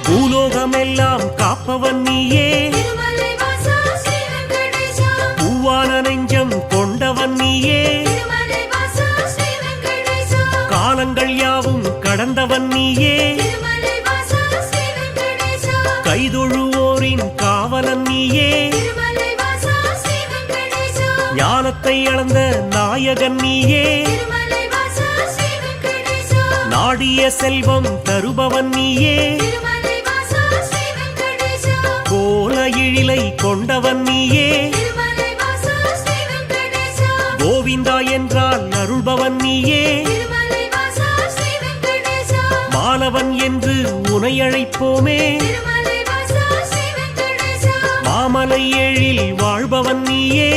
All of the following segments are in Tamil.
பூலோகமெல்லாம் காப்பவன் நீயே, பூவான நெஞ்சம் கொண்டவன் நீயே, காலங்கள் யாவும் கடந்தவன் நீயே, கைதொழுவோரின் காவலன் நீயே, ஞானத்தை அளந்த நாயகன் நீயே, நாடிய செல்வம் தருபவன் நீயே, கோல எழிலை கொண்டவன் நீயே, கோவிந்தா என்றால் அருள்பவன் நீயே, மாலவன் என்று உனை அழைப்போமே, மாமலை எழில் வாழ்பவன் நீயே,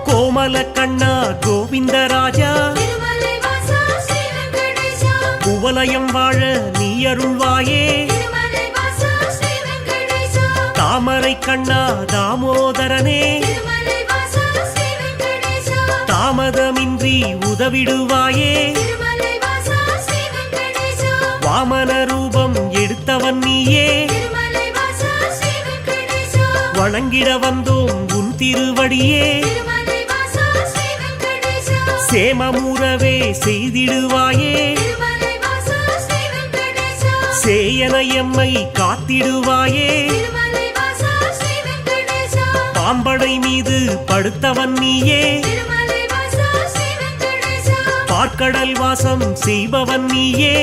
கோமல கண்ணா கோவிந்தராஜா, குவலயம் வாழ நீ அருள்வாயே, தாமரை கண்ணா தாமோதரனே, தாமதமின்றி உதவிடுவாயே, வாமன ரூபம் எடுத்தவன் நீயே, வணங்கிட வந்தோம் உன் திருவடியே, சேமமுறவே செய்திடுவாயே, சேயன எம்மை காத்திடுவாயே, பாம்படை மீது படுத்தவன் நீயே, பார்க்கடல் வாசம் செய்பவன் நீயே,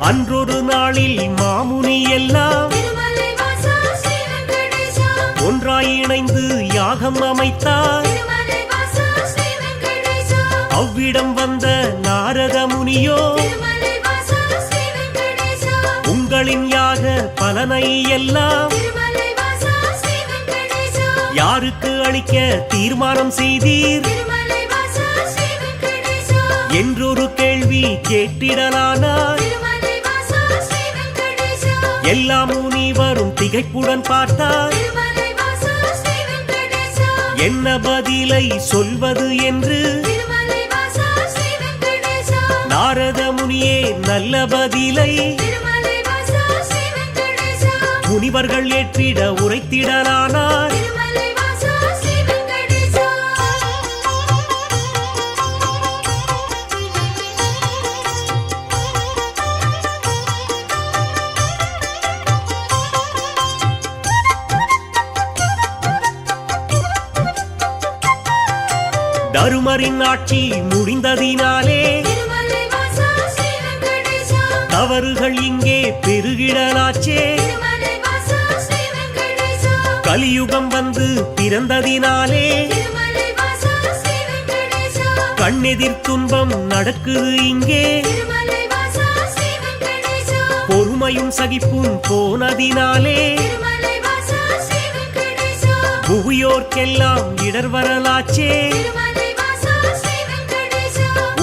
அன்றொரு நாளில் மாமுனி எல்லாம் ஒன்றாய் இணைந்து யாகம் அமைத்தார், அவ்விடம் வந்த நாரத முனியோ உங்களின் யாக பலனை எல்லாம் யாருக்கு அளிக்க தீர்மானம் செய்தீர் என்றொரு கேள்வி கேட்டிடலானார். எல்லா முனிவரும் திகைப்புடன் பார்த்தார், என்ன பதிலை சொல்வது என்று. நாரத முனியே நல்ல பதிலை முனிவர்கள் ஏற்றிட உரைத்திடலானார். தருமரின் ஆட்சி முடிந்ததினாலே தவறுகள் இங்கே பெருகிடலாச்சே. கலியுகம் வந்து பிறந்ததினாலே கண்ணெதிர் துன்பம் நடக்குது இங்கே. பொறுமையும் சகிப்பும் போனதினாலே புவியோர்க்கெல்லாம் இடர் வரலாச்சே.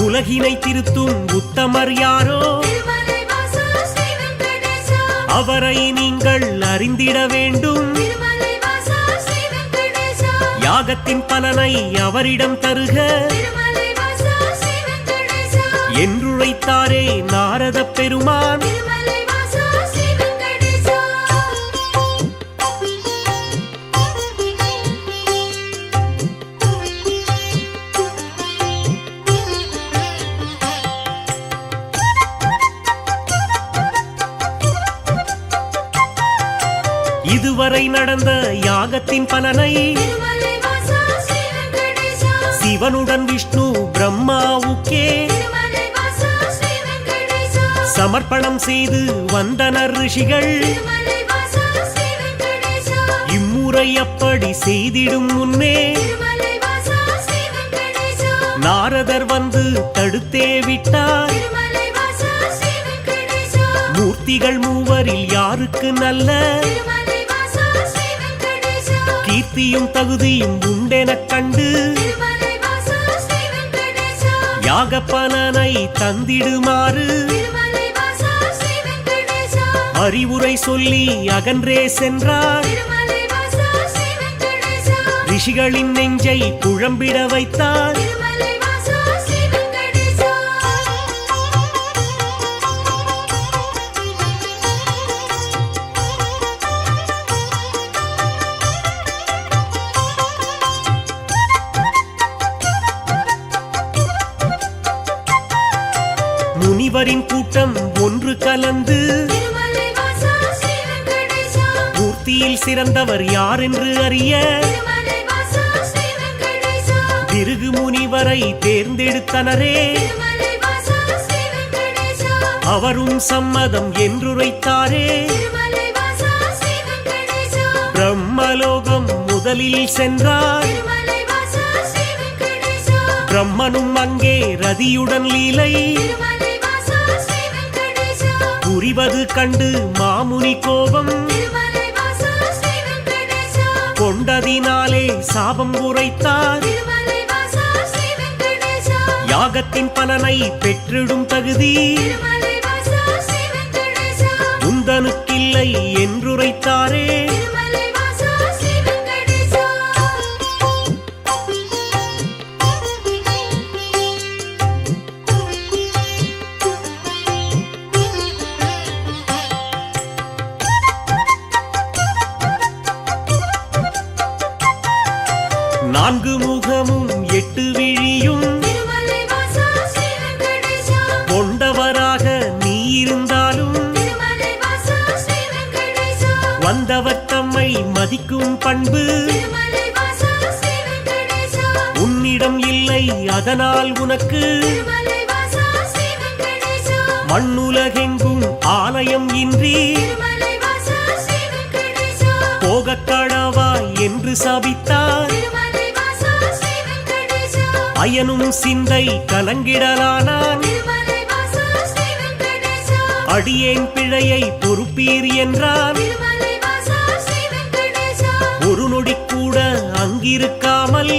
உலகினை திருத்தும் உத்தமர் யாரோ, அவரை நீங்கள் அறிந்திட வேண்டும். யாகத்தின் பலனை அவரிடம் தருக என்றுரைத்தாரே நாரத பெருமான். இதுவரை நடந்த யாகத்தின் பலனை சிவனுடன் விஷ்ணு பிரம்மாவுக்கே சமர்ப்பணம் செய்து வந்தனர் ரிஷிகள். இம்முறை அப்படி செய்திடும் முன்னே நாரதர் வந்து கொண்டு தடுத்தே விட்டார். மூர்த்திகள் மூவரில் யாருக்கு நல்ல கீர்த்தியும் தகுதியும் உண்டெனக் கண்டு யாக பலனை தந்திடுமாறு அறிவுரை சொல்லி அகன்றே சென்றார். ரிஷிகளின் நெஞ்சை குழம்பிட வைத்தார். முனிவரின் கூட்டம் ஒன்று கலந்து மூர்த்தியில் சிறந்தவர் யார் என்று அறிய பிருகு முனிவரை தேர்ந்தெடுத்தனரே. அவரும் சம்மதம் என்றுரைத்தாரே. பிரம்மலோகம் முதலில் சென்றார். பிரம்மனும் அங்கே ரதியுடன் லீலை புரிவது கண்டு மாமுனி கோபம் கொண்டதினாலே சாபம் உரைத்தார். யாகத்தின் பலனை பெற்றிடும் தகுதி உந்தனுக்கில்லை என்றுரைத்தாரே. நான்கு முகமும் எட்டு விழியும் கொண்டவராக நீ இருந்தாலும் வந்தவர் தம்மை மதிக்கும் பண்பு உன்னிடம் இல்லை. அதனால் உனக்கு மண்ணுலகெங்கும் ஆலயம் இன்றி போகக்கடவா என்று சபித்தார். அயனும் சிந்தை கலங்கிடலானான். அடியேன் பிழையை பொறுப்பீர் என்றான். ஒரு நொடி கூட அங்கிருக்காமல்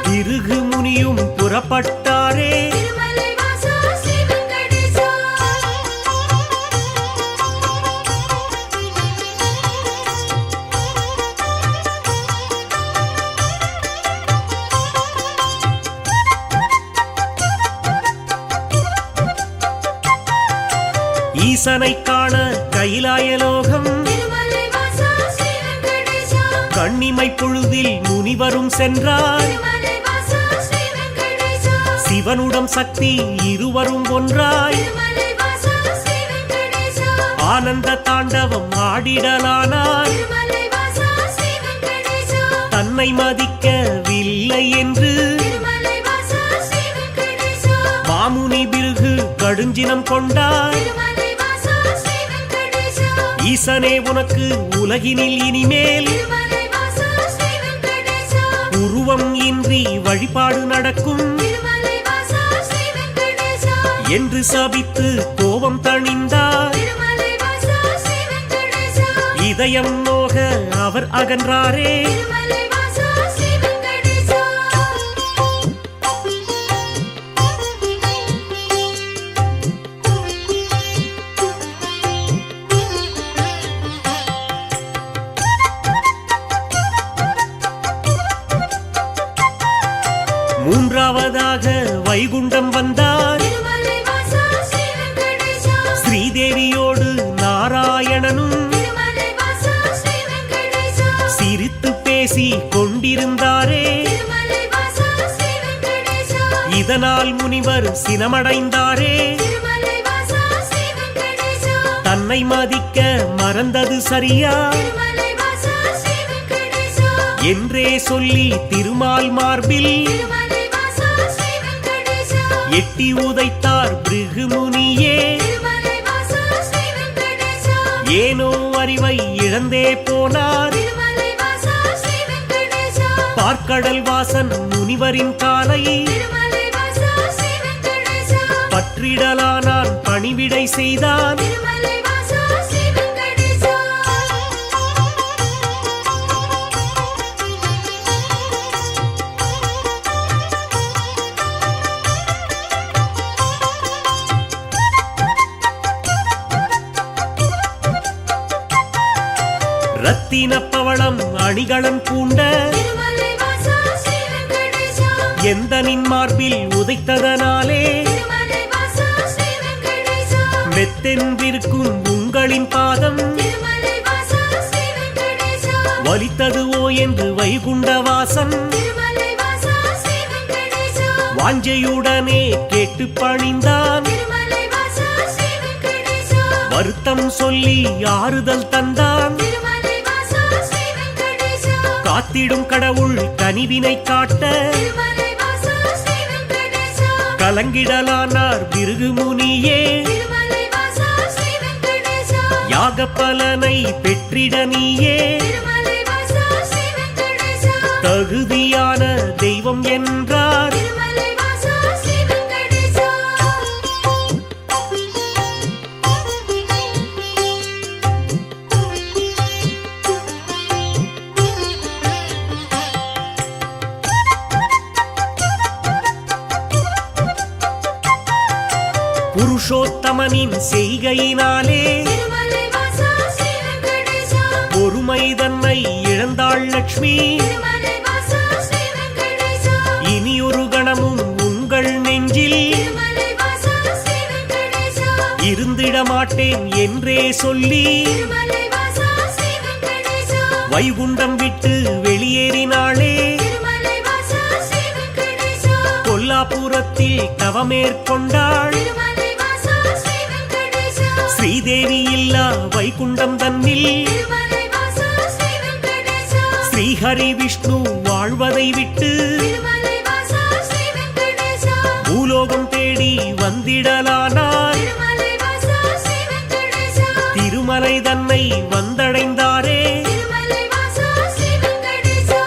பிருகு முனியும் புறப்பட்டாரே. ஈசனை காண கைலாயலோகம் கண்ணிமை பொழுதில் முனிவரும் சென்றார். சிவனுடன் சக்தி இருவரும் ஒன்றாய் ஆனந்த தாண்டவம் ஆடிடலானார். தன்னை மதிக்கவில்லை என்று மாமுனி பிருகு கடுஞ்சினம் கொண்டார். ஈசனே உனக்கு உலகினில் இனிமேல் உருவம் இன்றி வழிபாடு நடக்கும் என்று சபித்து கோபம் தணிந்தார். இதயம் நோக அவர் அகன்றாரே. மூன்றாவதாக வைகுண்டம் வந்தார். ஸ்ரீதேவியோடு நாராயணனும் சிரித்து பேசி கொண்டிருந்தாரே. இதனால் முனிவர் சினமடைந்தாரே. தன்னை மதிக்க மறந்தது சரியா என்றே சொல்லி திருமால் மார்பில் எட்டி உதைத்தார் பிருகு முனியே. ஏனோ அறிவை இழந்தே போனார். பார்க்கடல் வாசன் முனிவரின் காலை திருமலை வாசா ஸ்ரீ வெங்கடேசா பற்றிடலானான் பணிவிடை செய்தான் திருமலை வாசா ஸ்ரீ வெங்கடேசா ரத்தின பவளம் அணிகளம் பூண்ட திருமலை வாசா ஸ்ரீ வெங்கடேசா எந்தனின் மார்பில் உதைத்ததனாலே திருமலை வாசா ஸ்ரீ வெங்கடேசா மெத்தென்றிருக்கும் உங்களின் பாதம் திருமலை வாசா ஸ்ரீ வெங்கடேசா வலித்ததுவோ என்று வைகுண்டவாசன் திருமலை வாசா ஸ்ரீ வெங்கடேசா வாஞ்சையுடனே கேட்டு பணிந்தான் திருமலை வாசா ஸ்ரீ வெங்கடேசா வருத்தம் சொல்லி ஆறுதல் தந்தான் திருமலை வாசா ஸ்ரீ வெங்கடேசா காத்திடும் கடவுள் கனிவினை காட்ட திருமலை வாசா ஸ்ரீ வெங்கடேசா கலங்கிடலானார் பிருகு முனியே திருமலை வாசா ஸ்ரீ வெங்கடேசா யாக பலனை பெற்றிட நீயே திருமலை வாசா ஸ்ரீ வெங்கடேசா தகுதியான தெய்வம் என்றார் திருமலை வாசா ஸ்ரீ வெங்கடேசா புருஷோத்தமனின் செய்கையினாலே திருமலை வாசா ஸ்ரீ வெங்கடேசா பொறுமை தன்னை இழந்தாள் லட்சுமி திருமலை வாசா ஸ்ரீ வெங்கடேசா இனியொரு கணமும் உங்கள் நெஞ்சில் திருமலை வாசா ஸ்ரீ வெங்கடேசா இருந்திட மாட்டேன் என்றே சொல்லி திருமலை வாசா ஸ்ரீ வெங்கடேசா வைகுண்டம் விட்டு வெளியேறினாளே திருமலை வாசா ஸ்ரீ வெங்கடேசா கொல்லாபுரத்தில் தவமேற்கொண்டாள் திருமலை வாசா ஸ்ரீ வெங்கடேசா ஸ்ரீதேவி இல்லா வைகுண்டம் தன்னில் திருமலை வாசா ஸ்ரீ வெங்கடேசா ஸ்ரீஹரி விஷ்ணு வாழ்வதை விட்டு திருமலை வாசா ஸ்ரீ வெங்கடேசா பூலோகம் தேடி வந்திடலானார் திருமலை வாசா ஸ்ரீ வெங்கடேசா திருமலை தன்னை வந்தடைந்தாரே திருமலை வாசா ஸ்ரீ வெங்கடேசா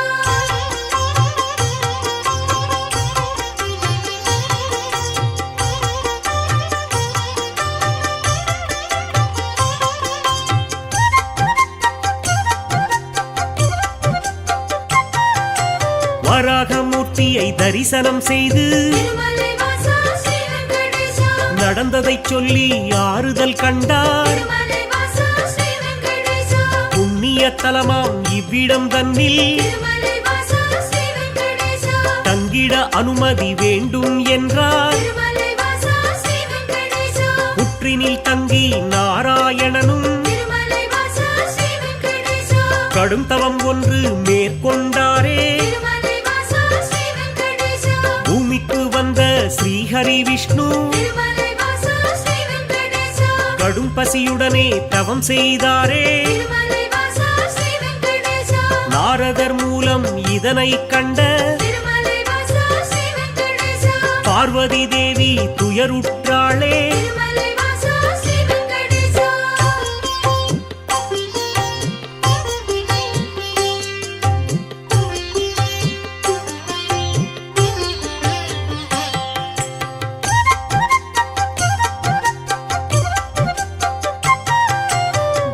வராகமூர்த்தியை தரிசனம் செய்து திருமலை வாசா ஸ்ரீ வெங்கடேசா நடந்ததைச் சொல்லி ஆறுதல் கண்டார் திருமலை வாசா ஸ்ரீ வெங்கடேசா புண்ணிய தலமாம் இவ்விடம் தன்னில் திருமலை வாசா ஸ்ரீ வெங்கடேசா தங்கிட அனுமதி வேண்டும் என்றார் திருமலை வாசா ஸ்ரீ வெங்கடேசா புற்றினில் தங்கி நாராயணனும் திருமலை வாசா ஸ்ரீ வெங்கடேசா கடும் தவம் ஒன்று மேற்கொண்டாரே திருமலை வாசா ஸ்ரீ வெங்கடேசா பூமிக்கு வந்த ஸ்ரீஹரி விஷ்ணு திருமலை வாசா ஸ்ரீ வெங்கடேசா கடும் பசியுடனே தவம் செய்தாரே திருமலை வாசா ஸ்ரீ வெங்கடேசா நாரதர் மூலம் இதனை கண்ட திருமலை வாசா ஸ்ரீ வெங்கடேசா பார்வதி தேவி துயருற்றாளே திருமலை வாசா ஸ்ரீ வெங்கடேசா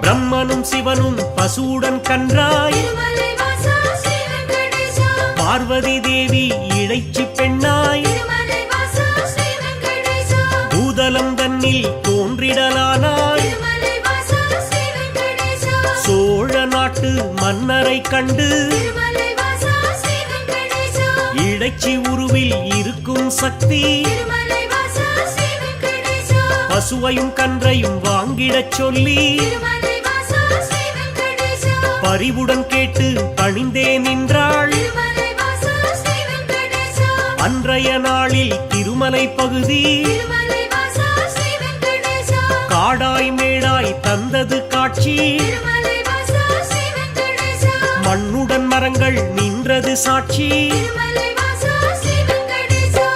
பிரம்மனும் சிவனும் பசுவுடன் கன்றாய் திருமலை வாசா ஸ்ரீ வெங்கடேசா பார்வதி தேவி இடைச்சி பெண்ணாய் திருமலை வாசா ஸ்ரீ வெங்கடேசா பூதலம் தன்னில் தோன்றிடலானாய் திருமலை வாசா ஸ்ரீ வெங்கடேசா சோழ நாட்டு மன்னரை கண்டு திருமலை வாசா ஸ்ரீ வெங்கடேசா இடைச்சி உருவில் இருக்கும் சக்தி திருமலை வாசா ஸ்ரீ வெங்கடேசா பசுவையும் கன்றையும் வாங்கிடச் சொல்லி திருமலை வாசா ஸ்ரீ வெங்கடேசா பரிவுடன் கேட்டு பணிந்தே நின்றாள் திருமலை வாசா ஸ்ரீ வெங்கடேசா அன்றைய நாளில் திருமலை பகுதி திருமலை வாசா ஸ்ரீ வெங்கடேசா காடாய் மேடாய் தந்தது காட்சி திருமலை வாசா ஸ்ரீ வெங்கடேசா மண்ணுடன் மரங்கள் நின்றது சாட்சி திருமலை வாசா ஸ்ரீ வெங்கடேசா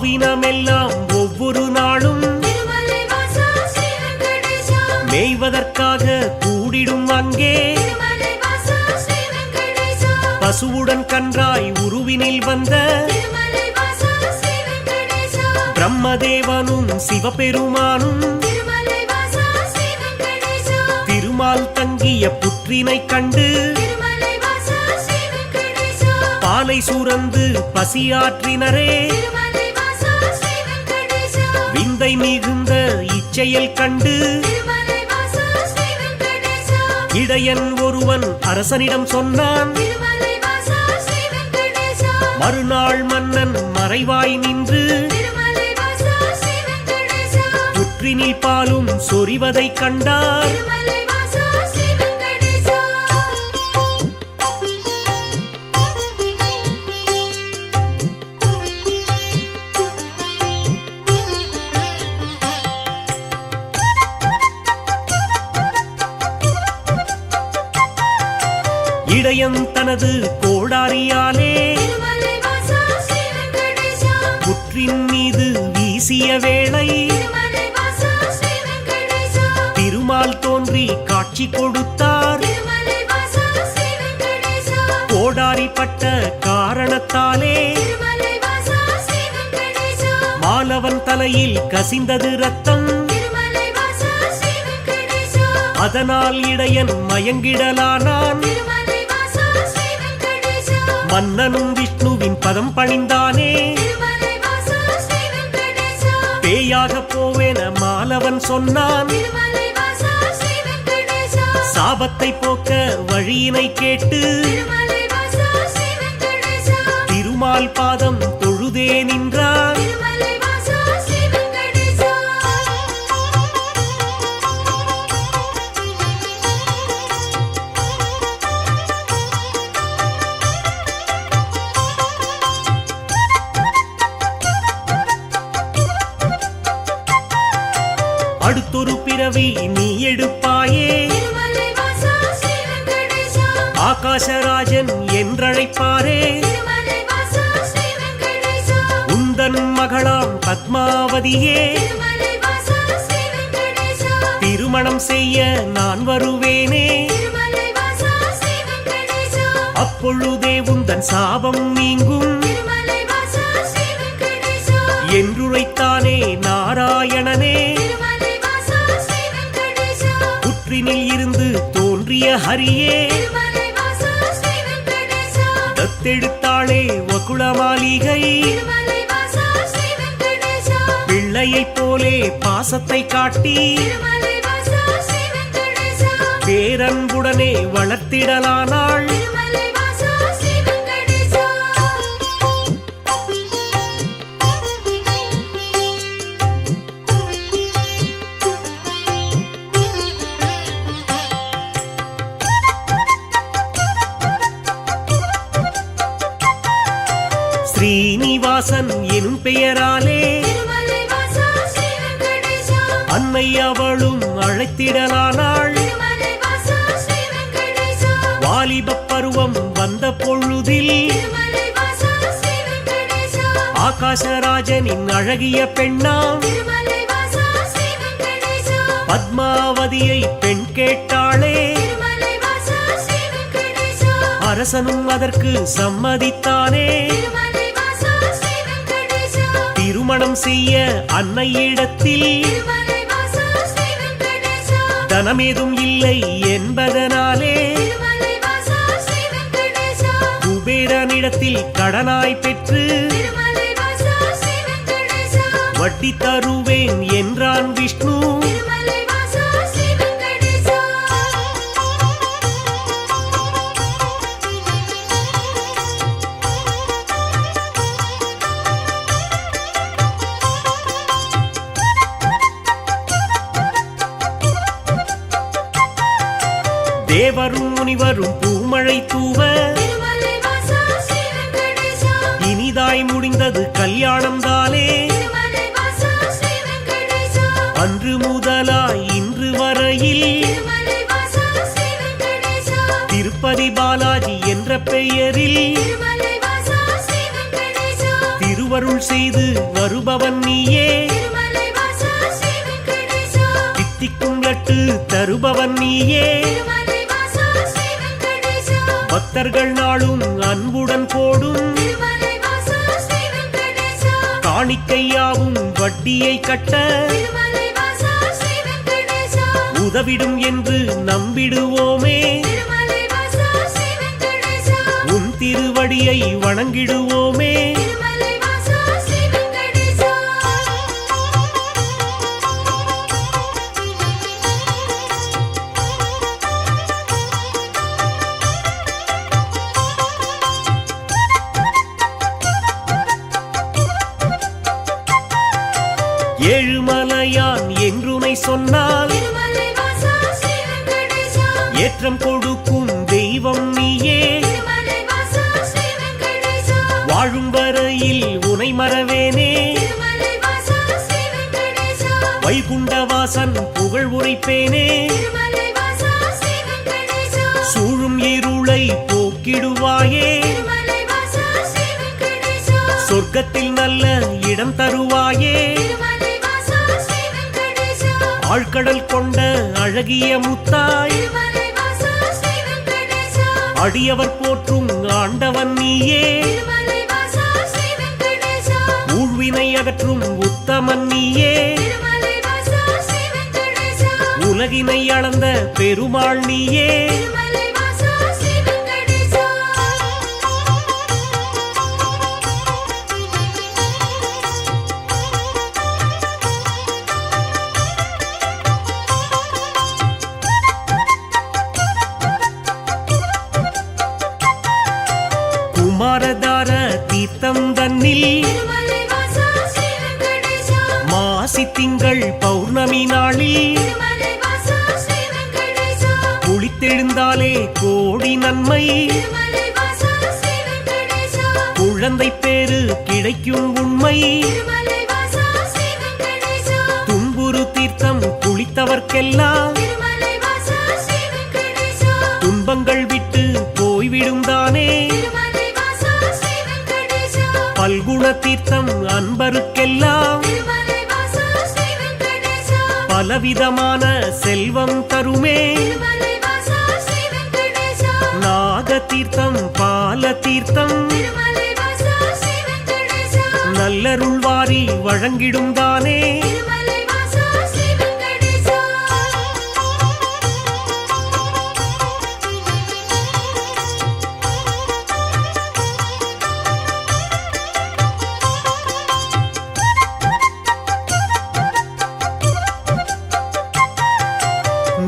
ஆவினமெல்லாம் ஒவ்வொரு நாளும் திருமலை வாசா ஸ்ரீ வெங்கடேசா மேய்வதற்காக கூடிடும் அங்கே திருமலை வாசா ஸ்ரீ வெங்கடேசா பசுவுடன் கன்றாய் உருவினில் வந்த திருமலை வாசா ஸ்ரீ வெங்கடேசா பிரம்மதேவனும் சிவபெருமானும் திருமலை வாசா ஸ்ரீ வெங்கடேசா திருமால் தங்கிய புற்றினை கண்டு திருமலை வாசா ஸ்ரீ வெங்கடேசா பாலை சுரந்து பசியாற்றினரே திருமலை வாசா ஸ்ரீ வெங்கடேசா விந்தை மிகுந்த இச்செயல் கண்டு திருமலை வாசா ஸ்ரீ வெங்கடேசா இடையன் ஒருவன் அரசனிடம் சொன்னான் திருமலை வாசா ஸ்ரீ வெங்கடேசா மறுநாள் மன்னன் மறைவாய் நின்று திருமலை வாசா ஸ்ரீ வெங்கடேசா புற்றினில் பாலும் சொரிவதைக் கண்டார் திருமலை வாசா ஸ்ரீ வெங்கடேசா இடையன் தனது கோடாரியாலே திருமலை வாசா ஸ்ரீ வெங்கடேசா புற்றின் மீது வீசிய வேளை திருமலை வாசா ஸ்ரீ வெங்கடேசா திருமால் தோன்றி காட்சி கொடுத்தார் திருமலை வாசா ஸ்ரீ வெங்கடேசா கோடாரி பட்ட காரணத்தாலே திருமலை வாசா ஸ்ரீ வெங்கடேசா மாலவன் தலையில் கசிந்தது ரத்தம் திருமலை வாசா ஸ்ரீ வெங்கடேசா அதனால் இடையன் மயங்கிடலானான் திருமலை வாசா ஸ்ரீ வெங்கடேசா மன்னனும் விஷ்ணுவின் பதம் பணிந்தானே திருமலை வாசா ஸ்ரீ வெங்கடேசா பேயாக போவேன மாலவன் சொன்னான் திருமலை வாசா ஸ்ரீ வெங்கடேசா சாபத்தை போக்க வழியினை கேட்டு திருமலை வாசா ஸ்ரீ வெங்கடேசா திருமால் பாதம் தொழுதே நின்றான் திருமலை வாசா ஸ்ரீ வெங்கடேசா அடுத்தொரு பிறவி நீ எடுப்பாயே திருமலை வாசா ஸ்ரீ வெங்கடேசா ஆகாசராஜன் என்றழைப்பாரே திருமலை வாசா ஸ்ரீ வெங்கடேசா உந்தன் மகளாம் பத்மாவதியே திருமலை வாசா ஸ்ரீ வெங்கடேசா திருமணம் செய்ய நான் வருவேனே திருமலை வாசா ஸ்ரீ வெங்கடேசா அப்பொழுதே உந்தன் சாபம் நீங்கும் திருமலை வாசா ஸ்ரீ வெங்கடேசா என்றுரைத்தானே நாராயணனே திருமலை வாசா ஸ்ரீ வெங்கடேசா புற்றினில் இருந்து தோன்றிய ஹரியே திருமலை வாசா ஸ்ரீ வெங்கடேசா தத்தெடுத்தாளே வகுளமாளிகை திருமலை வாசா ஸ்ரீ வெங்கடேசா பிள்ளையைப் போலே பாசத்தை காட்டி திருமலை வாசா ஸ்ரீ வெங்கடேசா பேரன்புடனே வளர்த்திடலானாள் திருமலை வாசா ஸ்ரீ வெங்கடேசா ஸ்ரீனிவாசன் எனும் பெயராலே திருமலை வாசா ஸ்ரீ வெங்கடேசா அன்னை அவளும் அழைத்திடலானாள் திருமலை வாசா ஸ்ரீ வெங்கடேசா வாலிபப் பருவம் வந்த பொழுதில் திருமலை வாசா ஸ்ரீ வெங்கடேசா ஆகாசராஜனின் அழகிய பெண்ணாம் திருமலை வாசா ஸ்ரீ வெங்கடேசா பத்மாவதியை பெண் கேட்டாளே திருமலை வாசா ஸ்ரீ வெங்கடேசா அரசனும் அதற்கு சம்மதித்தானே திருமலை வாசா ஸ்ரீ வெங்கடேசா திருமணம் செய்ய அன்னையிடத்தில் திருமலை வாசா ஸ்ரீ வெங்கடேசா தனமேதும் இல்லை என்பதனாலே திருமலை வாசா ஸ்ரீ வெங்கடேசா குபேரனிடத்தில் கடனாய் பெற்று திருமலை வாசா ஸ்ரீ வெங்கடேசா வட்டி தருவேன் என்றான் விஷ்ணு திருமலை வாசா ஸ்ரீ வெங்கடேசா தேவரும் முனிவரும் பூமழை தூவ திருமலை வாசா ஸ்ரீ வெங்கடேசா இனிதாய் முடிந்தது கல்யாணம் தானே திருமலை வாசா ஸ்ரீ வெங்கடேசா அன்று முதலாய் இன்று வரையில் திருமலை வாசா ஸ்ரீ வெங்கடேசா திருப்பதி பாலாஜி என்ற பெயரில் திருமலை வாசா ஸ்ரீ வெங்கடேசா திருவருள் செய்து வருபவன் நீயே திருமலை வாசா ஸ்ரீ வெங்கடேசா தித்திக்கும் லட்டு தருபவன் நீயே திருமலை வாசா ஸ்ரீ வெங்கடேசா பக்தர்கள் நாளும் அன்புடன் போடும் திருமலை வாசா ஸ்ரீ வெங்கடேசா காணிக்கையாவும் வட்டியை கட்ட திருமலை வாசா ஸ்ரீ வெங்கடேசா உதவிடும் என்று நம்பிடுவோமே திருமலை வாசா ஸ்ரீ வெங்கடேசா உன் திருவடியை வணங்கிடுவோமே திருமலை வாசா ஸ்ரீ வெங்கடேசா ஏழுமலையான் என்றுனை சொன்னால் திருமலை வாசா ஸ்ரீ வெங்கடேசா ஏற்றம் கொடுக்கும் தெய்வம் நீயே திருமலை வாசா ஸ்ரீ வெங்கடேசா வாழும் வரையில் உனை மறவேனே திருமலை வாசா ஸ்ரீ வெங்கடேசா வைகுண்டவாசன் புகழ் உரைப்பேனே திருமலை வாசா ஸ்ரீ வெங்கடேசா சூழும் இருளை போக்கிடுவாயே திருமலை வாசா ஸ்ரீ வெங்கடேசா சொர்க்கத்தில் நல்ல இடம் தருவாயே திருமலை வாசா ஸ்ரீ வெங்கடேசா ஆழ்கடல் கொண்ட அழகிய முத்தாய் திருமலை வாசா ஸ்ரீ வெங்கடேசா அடியவர் போற்றும் ஆண்டவன் நீயே திருமலை வாசா ஸ்ரீ வெங்கடேசா ஊழ்வினை அகற்றும் உத்தமன் நீயே திருமலை வாசா ஸ்ரீ வெங்கடேசா உலகினை அளந்த பெருமாள் நீயே திருமலை வாசா ஸ்ரீ வெங்கடேசா குமாரதார தீர்த்தம் தன்னில் திருமலை வாசா ஸ்ரீ வெங்கடேசா மாசி திங்கள் பௌர்ணமி நாளில் திருமலை வாசா ஸ்ரீ வெங்கடேசா குளித்தெழுந்தாலே கோடி நன்மை திருமலை வாசா ஸ்ரீ வெங்கடேசா குழந்தை பேரு கிடைக்கும் உண்மை திருமலை வாசா ஸ்ரீ வெங்கடேசா துன்புறு தீர்த்தம் குளித்தவர்க்கெல்லாம் திருமலை வாசா ஸ்ரீ வெங்கடேசா துன்பங்கள் விட்டு போய்விடும் தானே திருமலை வாசா ஸ்ரீ வெங்கடேசா பல்குண தீர்த்தம் அன்பருக்கெல்லாம் திருமலை வாசா ஸ்ரீ வெங்கடேசா பலவிதமான செல்வம் தருமே திருமலை வாசா ஸ்ரீ வெங்கடேசா நாக தீர்த்தம் பால தீர்த்தம் திருமலை வாசா ஸ்ரீ வெங்கடேசா நல்லருள் வாரி வழங்கிடும் தானே திருமலை வாசா ஸ்ரீ வெங்கடேசா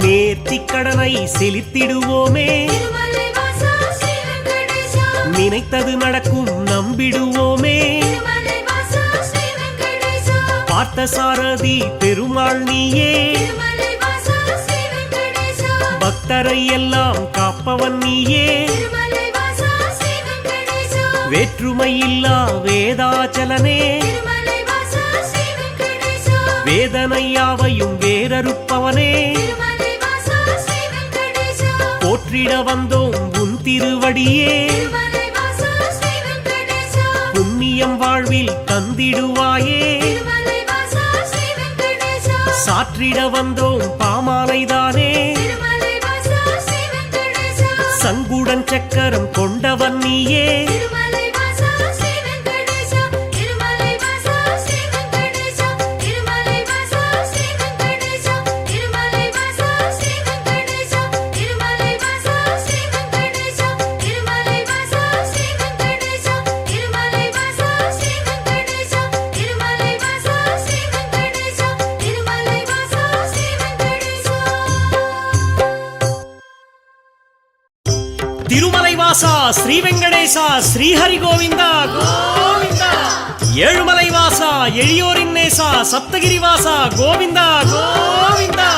நேர்த்திக் கடனை செலுத்திடுவோமே திருமலை வாசா ஸ்ரீ வெங்கடேசா நினைத்தது நடக்கும் நம்பிடுவோமே திருமலை வாசா ஸ்ரீ வெங்கடேசா பார்த்த சாரதி பெருமாள் நீயே திருமலை வாசா ஸ்ரீ வெங்கடேசா பக்தரை எல்லாம் காப்பவன் நீயே திருமலை வாசா ஸ்ரீ வெங்கடேசா வேற்றுமையில்லா வேதாச்சலனே திருமலை வாசா ஸ்ரீ வெங்கடேசா வேதனையாவையும் வேறறுப்பவனே திருமலை வாசா ஸ்ரீ வெங்கடேசா போற்றிட வந்தோம் உன் திருவடியே திருமலை வாசா ஸ்ரீ வெங்கடேசா புண்ணியம் வாழ்வில் தந்திடுவாயே திருமலை வாசா ஸ்ரீ வெங்கடேசா சாற்றிட வந்தோம் பாமாலைதானே திருமலை வாசா ஸ்ரீ வெங்கடேசா சங்குடன் சக்கரம் கொண்டவன் நீயே திருமலை வாசா ஸ்ரீ வெங்கடேசா திருமலை வாசா ஸ்ரீ வெங்கடேசா திருமலை வாசா ஸ்ரீ வெங்கடேசா திருமலை வாசா ஸ்ரீ வெங்கடேசா திருமலை வாசா ஸ்ரீ வெங்கடேசா திருமலை வாசா ஸ்ரீ வெங்கடேசா திருமலை வாசா ஸ்ரீ வெங்கடேசா திருமலை வாசா ஸ்ரீ வெங்கடேசா திருமலை வாசா ஸ்ரீ வெங்கடேசா திருமலை வாசா ஸ்ரீ வெங்கடேசா ஸ்ரீஹரி கோவிந்தா கோவிந்தா ஏழுமலை வாசா எளியோரின் நேசா சப்தகிரி வாசா கோவிந்தா கோவிந்தா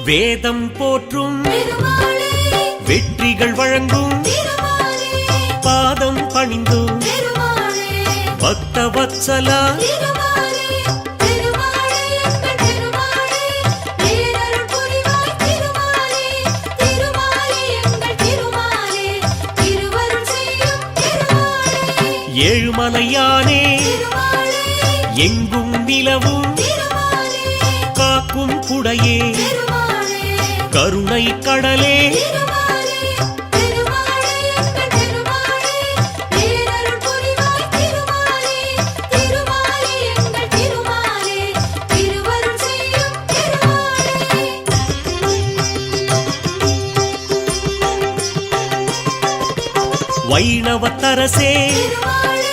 வேதம் போற்றும் பெருமாளே வெற்றிகள் வழங்கும் திருமாலே பாதம் பணிந்தும் பெருமாளே பக்த வத்சலா திருமாலே பெருமாளே பெருமாளே திருமலையானே திருமாலே எங்கும் நிலவும் திருமாலே காக்கும் குடையே திருமாலே கருணை கடலே திருமாலே திருமாலே எங்கள் திருமாலே பேரருள் புரிவாய் திருமாலே திருமாலே எங்கள் திருமாலே திருவருள் செய்யும் திருமாலே வைணவத்தரசே திருமாலே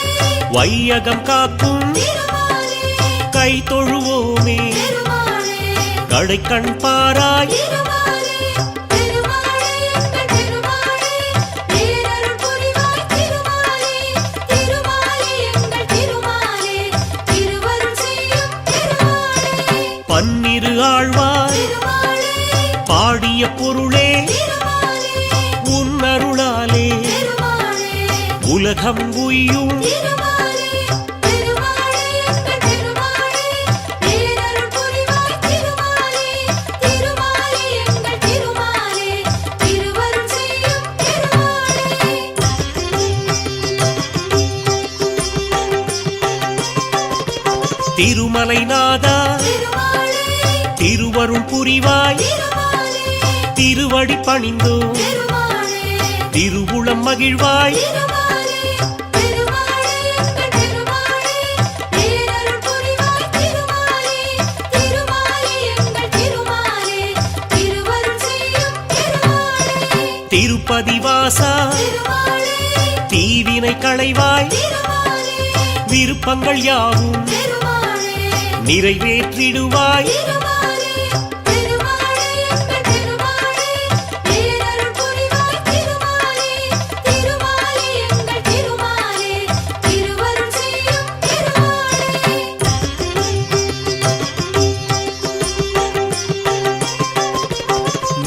வையகம் காக்கும் திருமாலே கை தொழுவோமே திருமாலே கடைக்கண் பாராய் திருமாலே திருமாலே எங்கள் திருமாலே பேரருள் புரிவாய் திருமாலே திருமாலே எங்கள் திருமாலே திருவருள் செய்யும் திருமாலே பன்னிரு ஆழ்வாய் திருமாலே பாடிய பொருளே திருமாலே உன்னருளாலே திருமாலே உலகம் உய்யும் திருமாலே திருமாலே எங்கள் திருமாலே பேரருள் புரிவாய் திருமாலே திருமாலே எங்கள் திருமாலே திருவருள் செய்யும் திருமாலே திருமலைநாதா திருமாலே திருவருள் புரிவாய் திருமாலே திருவடி பணிந்தோ திருமாலே திருவுளம் மகிழ்வாய் திருமாலே திருமாலே எங்கள் திருமாலே பேரருள் புரிவாய் திருமாலே திருமாலே எங்கள் திருமாலே திருவருள் செய்யும் திருமாலே திருப்பதி வாசா திருமாலே தீவினை களைவாய் திருமாலே விருப்பங்கள் யாவும் திருமாலே நிறைவேற்றிடுவாய் திருமாலே திருமாலே எங்கள் திருமாலே பேரருள் புரிவாய் திருமாலே திருமாலே எங்கள் திருமாலே திருவருள் செய்யும் திருமாலே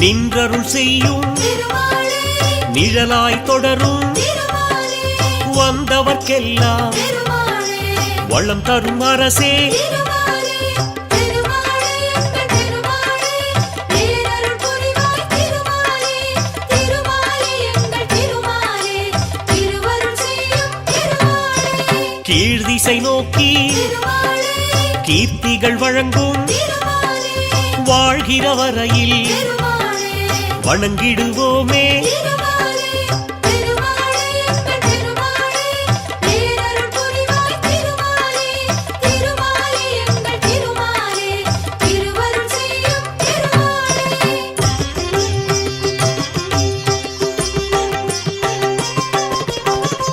நின்றருள் செய்யும் திருமாலே நிழலாய் தொடரும் திருமாலே வந்தவர்க்கெல்லாம் திருமாலே வளம் தரும் அரசே திருமாலே திருமாலே எங்கள் திருமாலே பேரருள் புரிவாய் திருமாலே திருமாலே எங்கள் திருமாலே திருவருள் செய்யும் திருமாலே கீழ்திசை நோக்கி திருமாலே கீர்த்திகள் வழங்கும் திருமாலே வாழ்கிற வரையில் திருமாலே வணங்கிடுவோமே திருமாலே திருமாலே எங்கள் திருமாலே பேரருள் புரிவாய் திருமாலே திருமாலே எங்கள் திருமாலே திருவருள் செய்யும் திருமாலே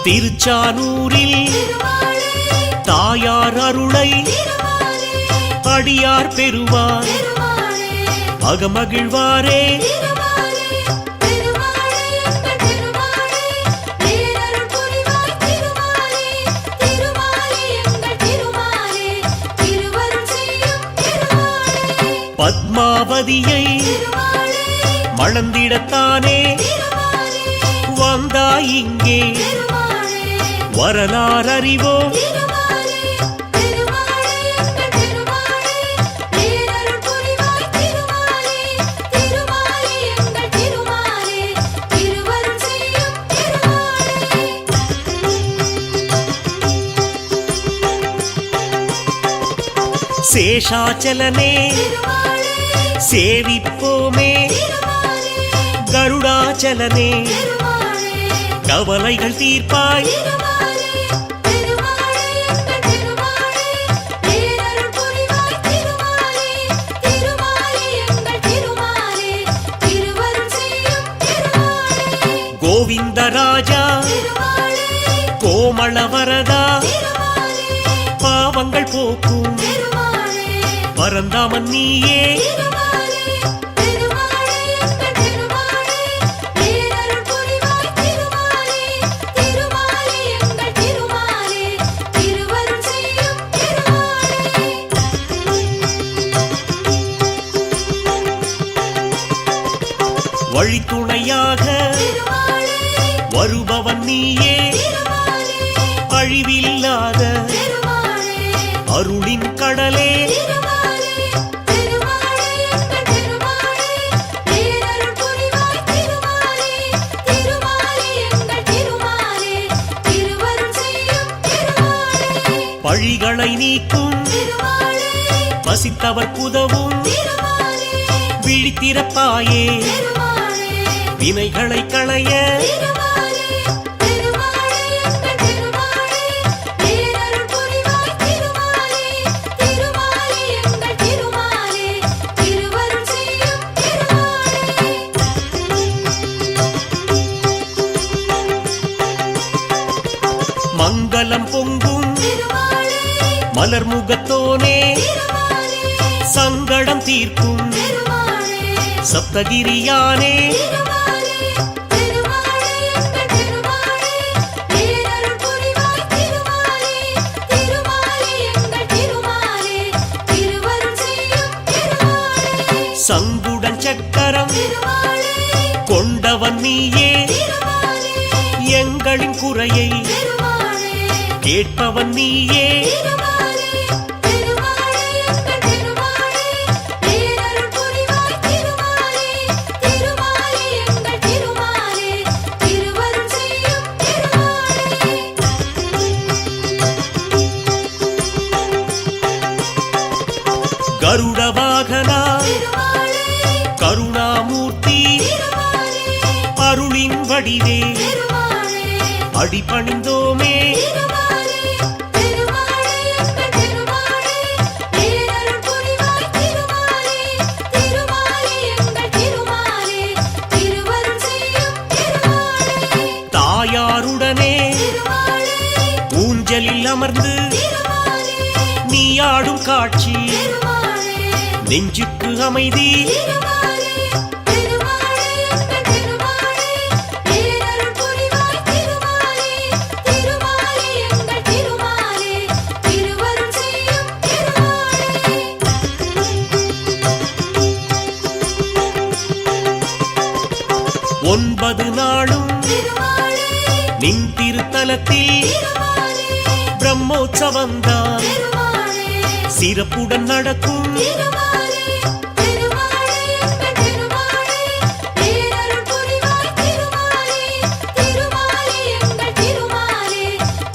திருச்சானூரில் திருமாலே தாயார் அருளை திருமாலே அடியார் பெறுவார் திருமாலே அகமகிழ்வாரே திருமாலே திருமாலே எங்கள் திருமாலே பேரருள் புரிவாய் திருமாலே திருமாலே எங்கள் திருமாலே திருவருள் செய்யும் திருமாலே பத்மாவதியை திருமாலே மணந்திடத்தானே திருமாலே வந்தாய் இங்கே திருமாலே வரலாறு அறிவோம் திருமாலே திருமாலே எங்கள் திருமாலே பேரருள் புரிவாய் திருமாலே திருமாலே எங்கள் திருமாலே திருவருள் செய்யும் திருமாலே சேஷாச்சலனே திருமாலே சேவிப்போமே திருமாலே கருடாச்சலனே திருமாலே கவலைகள் தீர்ப்பாய் திருமாலே திருமாலே எங்கள் திருமாலே பேரருள் புரிவாய் திருமாலே திருமாலே எங்கள் திருமாலே திருவருள் செய்யும் திருமாலே கோவிந்தராஜா திருமாலே கோமளவரதா திருமாலே பாவங்கள் போக்கும் திருமாலே பரந்தாமன் நீயே திருமாலே திருமாலே எங்கள் திருமாலே பேரருள் புரிவாய் திருமாலே திருமாலே எங்கள் திருமாலே திருவருள் செய்யும் திருமாலே வழித்துணையாக திருமாலே வருபவன் நீயே திருமாலே அழிவில்லாத திருமாலே அருளின் கடலே திருமாலே திருமாலே எங்கள் திருமாலே பேரருள் புரிவாய் திருமாலே திருமாலே எங்கள் திருமாலே திருவருள் செய்யும் திருமாலே பசிகளை நீக்கும் திருமாலே பசித்தவர் உதவும் திருமாலே விழித்திறப்பாயே திருமாலே வினைகளை களைய திருமாலே திருமாலே எங்கள் திருமாலே பேரருள் புரிவாய் திருமாலே திருமாலே எங்கள் திருமாலே திருவருள் செய்யும் திருமாலே மங்களம் பொங்கும் திருமாலே மலர் முகத்தோனே திருமாலே சங்கடம் தீர்க்கும் திருமாலே சப்தகிரியானே திருமாலே திருமாலே எங்கள் திருமாலே பேரருள் புரிவாய் திருமாலே திருமாலே எங்கள் திருமாலே திருவருள் செய்யும் திருமாலே சங்குடன் சக்கரம் திருமாலே கொண்டவன் நீயே திருமாலே எங்களின் குறையை திருமாலே கேட்பவன் நீயே திருமாலே திருமாலே எங்கள் திருமாலே பேரருள் புரிவாய் திருமாலே திருமாலே எங்கள் திருமாலே திருவருள் செய்யும் திருமாலே கருட வாகனா திருமாலே கருணாமூர்த்தி திருமாலே அருளின் வடிவே திருமாலே அடிபணிந்தோமே திருமாலே திருமாலே எங்கள் திருமாலே பேரருள் புரிவாய் திருமாலே திருமாலே எங்கள் திருமாலே திருவருள் செய்யும் திருமாலே தாயாருடனே திருமாலே ஊஞ்சலில் அமர்ந்து திருமாலே நீ ஆடும் காட்சி திருமாலே நெஞ்சுக்கு அமைதி திருமாலே திருமாலே எங்கள் திருமாலே பேரருள் புரிவாய் திருமாலே திருமாலே எங்கள் திருமாலே திருவருள் செய்யும் திருமாலே ஒன்பது நாளும் திருமாலே நின் திருத்தலத்தில் திருமாலே பிரம்மோற்சவந்தான் திருமாலே சிறப்புடன் நடக்கும் திருமாலே திருமாலே எங்கள் திருமாலே பேரருள் புரிவாய் திருமாலே திருமாலே எங்கள் திருமாலே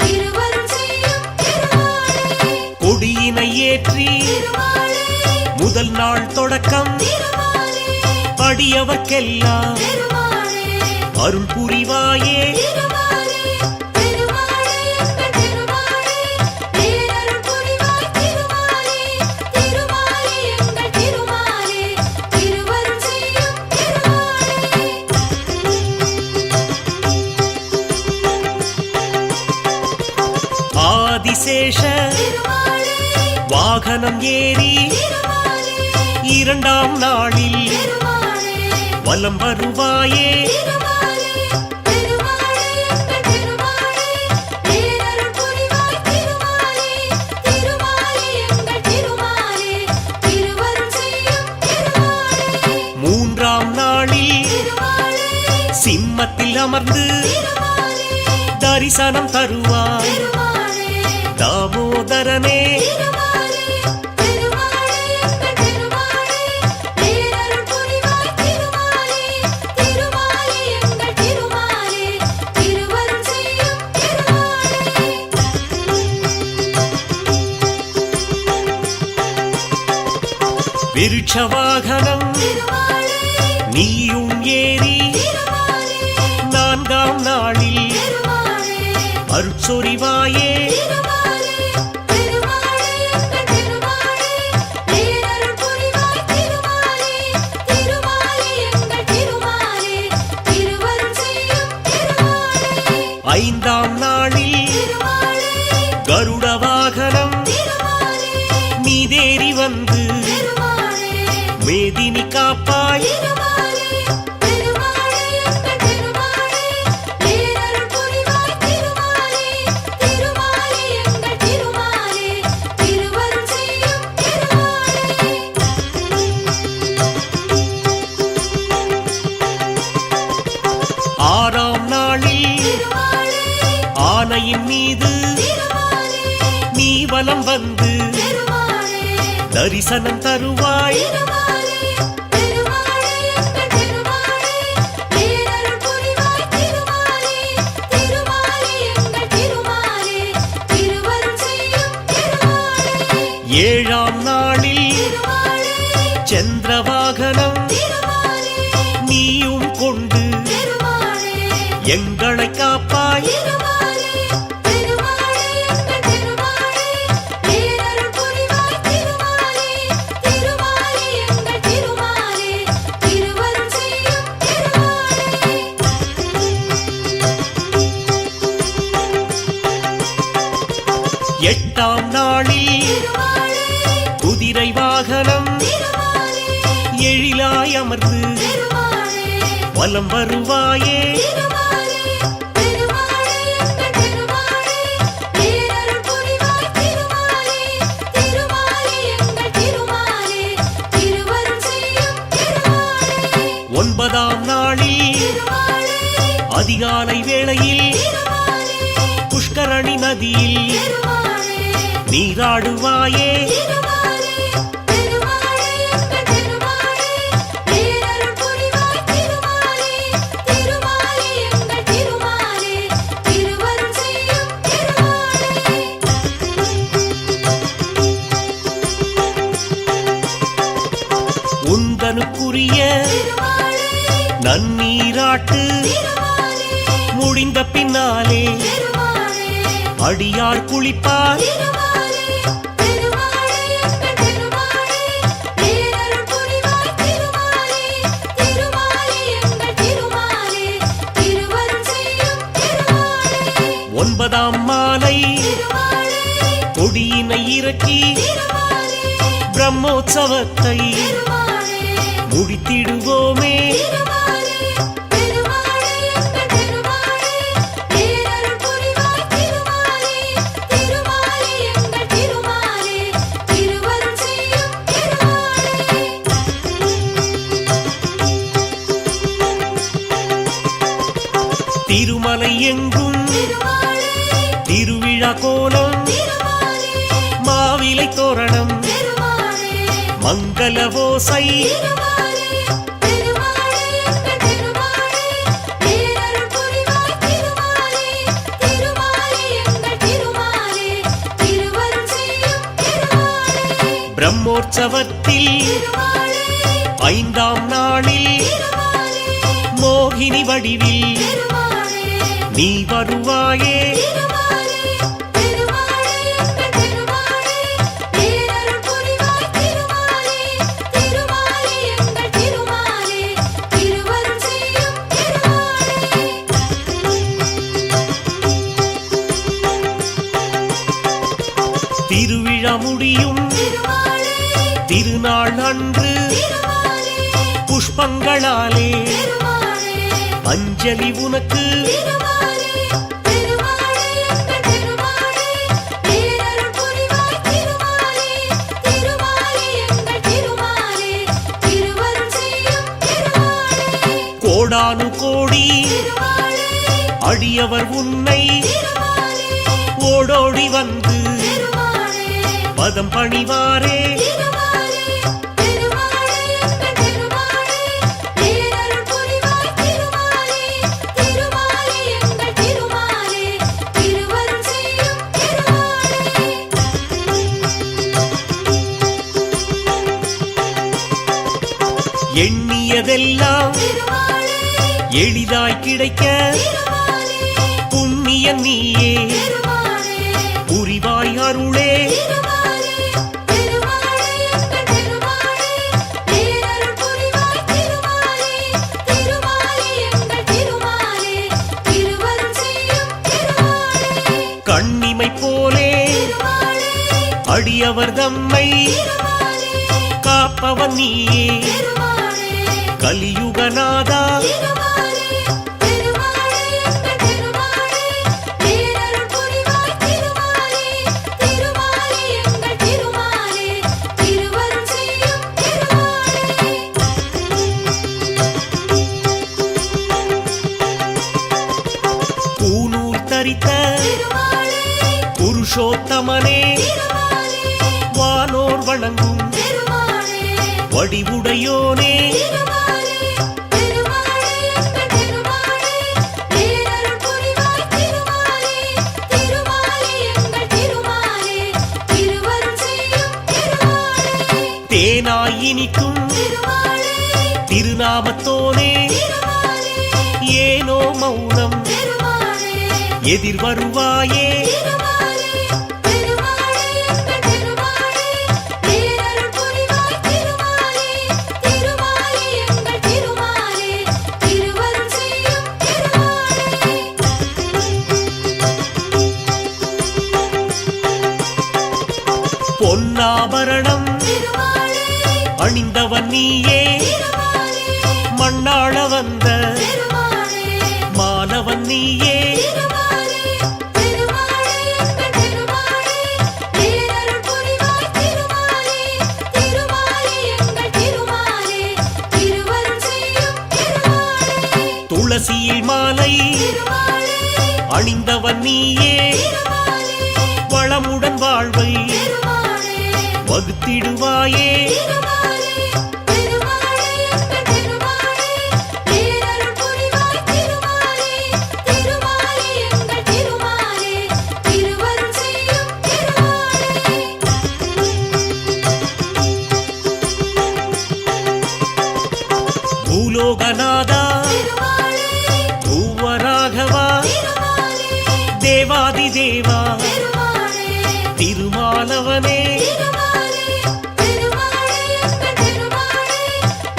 திருவருள் செய்யும் திருமாலே கொடியினை ஏற்றி திருமாலே முதல் நாள் தொடக்கம் திருமாலே அடியவர்க்கெல்லாம் திருமாலே அருள் புரிவாயே திருமாலே திருமாலே எங்கள் திருமாலே பேரருள் புரிவாய் திருமாலே திருமாலே எங்கள் திருமாலே திருவருள் செய்யும் திருமாலே ஆதிசேஷ திருமாலே வாகனம் ஏறி திருமாலே இரண்டாம் நாளில் திருமாலே வலம் வருவாயே திருமாலே திருமாலே எங்கள் திருமாலே பேரருள் புரிவாய் திருமாலே திருமாலே எங்கள் திருமாலே திருவருள் செய்யும் திருமாலே மூன்றாம் நாளில் திருமாலே சிம்மத்தில் அமர்ந்து திருமாலே தரிசனம் தருவாய் திருமாலே தாமோதரனே திருமாலே திருமாலே எங்கள் திருமாலே பேரருள் புரிவாய் திருமாலே திருமாலே எங்கள் திருமாலே திருவருள் செய்யும் திருமாலே விருட்ச வாகனம் திருமாலே நீயும் ஏறி திருமாலே நான்காம் நாளில் திருமாலே அருட்சொரிவாயே திருமாலே திருமாலே எங்கள் திருமாலே பேரருள் புரிவாய் திருமாலே திருமாலே எங்கள் திருமாலே திருவருள் செய்யும் திருமாலே ஐந்தாம் நாளில் திருமாலே கருட வாகனம் திருமாலே மீதேறி வந்து திருமாலே மேதினி காப்பாய் திருமாலே திருமாலே எங்கள் திருமாலே பேரருள் புரிவாய் திருமாலே திருமாலே எங்கள் திருமாலே திருவருள் செய்யும் திருமாலே ஆறாம் நாளில் திருமாலே ஆனையின் மீது திருமாலே நீ வலம் வந்து திருமாலே தரிசனம் தருவாய் திருமாலே திருமாலே எங்கள் திருமாலே பேரருள் புரிவாய் திருமாலே திருமாலே எங்கள் திருமாலே திருவருள் செய்யும் திருமாலே சந்திரவாகனம் திருமாலே நீயும் கொண்டு திருமாலே எங்களை காப்பாய் திருமாலே திருமாலே எங்கள் திருமாலே பேரருள் புரிவாய் திருமாலே திருமாலே எங்கள் திருமாலே திருவருள் செய்யும் திருமாலே எட்டாம் நாளில் திருமாலே குதிரை வாகனம் திருமாலே எழிலாய் அமர்ந்து திருமாலே வலம் வருவாயே திருமாலே திருமாலே எங்கள் திருமாலே பேரருள் புரிவாய் திருமாலே திருமாலே எங்கள் திருமாலே திருவருள் செய்யும் திருமாலே ஒன்பதாம் நாளில் திருமாலே அதிகாலை வேளையில் திருமாலே புஷ்கரணி நதியில் திருமாலே நீராடுவாயே திருமாலே திருமாலே எங்கள் திருமாலே பேரருள் புரிவாய் திருமாலே திருமாலே எங்கள் திருமாலே திருவருள் செய்யும் திருமாலே உந்தனுக்குரிய திருமாலே நன்னீராட்டு திருமாலே முடிந்த பின்னாலே திருமாலே அடியார் குளிப்பார் திருமாலே திருமாலே எங்கள் திருமாலே பேரருள் புரிவாய் திருமாலே திருமாலே எங்கள் திருமாலே திருவருள் செய்யும் திருமாலே ஒன்பதாம் மாலை திருமாலே கொடியினை இறக்கி திருமாலே பிரம்மோற்சவத்தை திருமாலே முடித்திடுவோமே திருமாலே திருமாலே எங்கள் திருமாலே பேரருள் புரிவாய் திருமாலே திருமாலே எங்கள் திருமாலே திருவருள் செய்யும் திருமாலே திருமலை எங்கும் திருமாலே திருவிழா கோலம் திருமாலே மாவிலை தோரணம் திருமாலே மங்கள ஓசை திருமாலே திருமாலே எங்கள் திருமாலே பேரருள் புரிவாய் திருமாலே திருமாலே எங்கள் திருமாலே திருவருள் செய்யும் திருமாலே பிரம்மோற்சவத்தில் திருமாலே ஐந்தாம் நாளில் திருமாலே மோகினி வடிவில் திருமாலே நீ வருவாயே திருமாலே திருமாலே எங்கள் திருமாலே பேரருள் புரிவாய் திருமாலே திருமாலே எங்கள் திருமாலே திருவருள் செய்யும் திருமாலே திருவிழா முடியும் திருமாலே திருநாள் அன்று திருமாலே புஷ்பங்களாலே திருமாலே அஞ்சலி உனக்கு திருமாலே திருமாலே எங்கள் திருமாலே பேரருள் புரிவாய் திருமாலே திருமாலே எங்கள் திருமாலே திருவருள் செய்யும் திருமாலே கோடானு கோடி திருமாலே அடியவர் உன்னை திருமாலே ஓடோடி வந்து திருமாலே பதம் பணிவாரே திருமாலே திருமாலே எங்கள் திருமாலே பேரருள் புரிவாய் திருமாலே திருமாலே எங்கள் திருமாலே திருவருள் செய்யும் திருமாலே எண்ணியதெல்லாம் திருமாலே எளிதாய் கிடைக்க திருமாலே புண்ணிய நீயே திருமாலே புரிவாய் அருளே திருமாலே திருமாலே எங்கள் திருமாலே பேரருள் புரிவாய் திருமாலே திருமாலே எங்கள் திருமாலே திருவருள் செய்யும் திருமாலே கண்ணிமை போலே திருமாலே அடியவர் தம்மை திருமாலே காப்பவன் நீயே திருமாலே கலியுகநாதா திருமாலே திருமாலே எங்கள் திருமாலே பேரருள் புரிவாய் திருமாலே திருமாலே எங்கள் திருமாலே திருவருள் செய்யும் திருமாலே பூநூல் தரித்த திருமாலே புருஷோத்தமனே திருமாலே வானோர் வணங்கும் திருமாலே வடிவுடையோனே திருமாலே திருமாலே எங்கள் திருமாலே பேரருள் புரிவாய் திருமாலே திருமாலே எங்கள் திருமாலே திருவருள் செய்யும் திருமாலே தேனாய் இனிக்கும் திருமாலே திருநாமத்தோனே திருமாலே ஏனோ மௌனம் திருமாலே எதிர் வருவாயே திருமாலே திருமாலே எங்கள் திருமாலே பேரருள் புரிவாய் திருமாலே திருமாலே எங்கள் திருமாலே திருவருள் செய்யும் திருமாலே பொன்னாபரணம் திருமாலே அணிந்தவன் நீயே திருமாலே மண்ணாள வந்த திருமாலே மானவன் நீயே திருமாலே திருமாலே எங்கள் திருமாலே பேரருள் புரிவாய் திருமாலே திருமாலே எங்கள் திருமாலே திருவருள் செய்யும் திருமாலே துளசியில் மாலை திருமாலே அணிந்தவன் நீயே திருமாலே வளமுடன் வாழ்வை திருமாலே வகுத்திடுவாயே திருமாலே திருமாலே எங்கள் திருமாலே பேரருள் புரிவாய் திருமாலே திருமாலே எங்கள் திருமாலே திருவருள் செய்யும் திருமாலே பூலோகநாதா திருமாலே பூவராகவா திருமாலே தேவாதி தேவா திருமாலே திருமாலவனே திருமாலே திருமாலே எங்கள் திருமாலே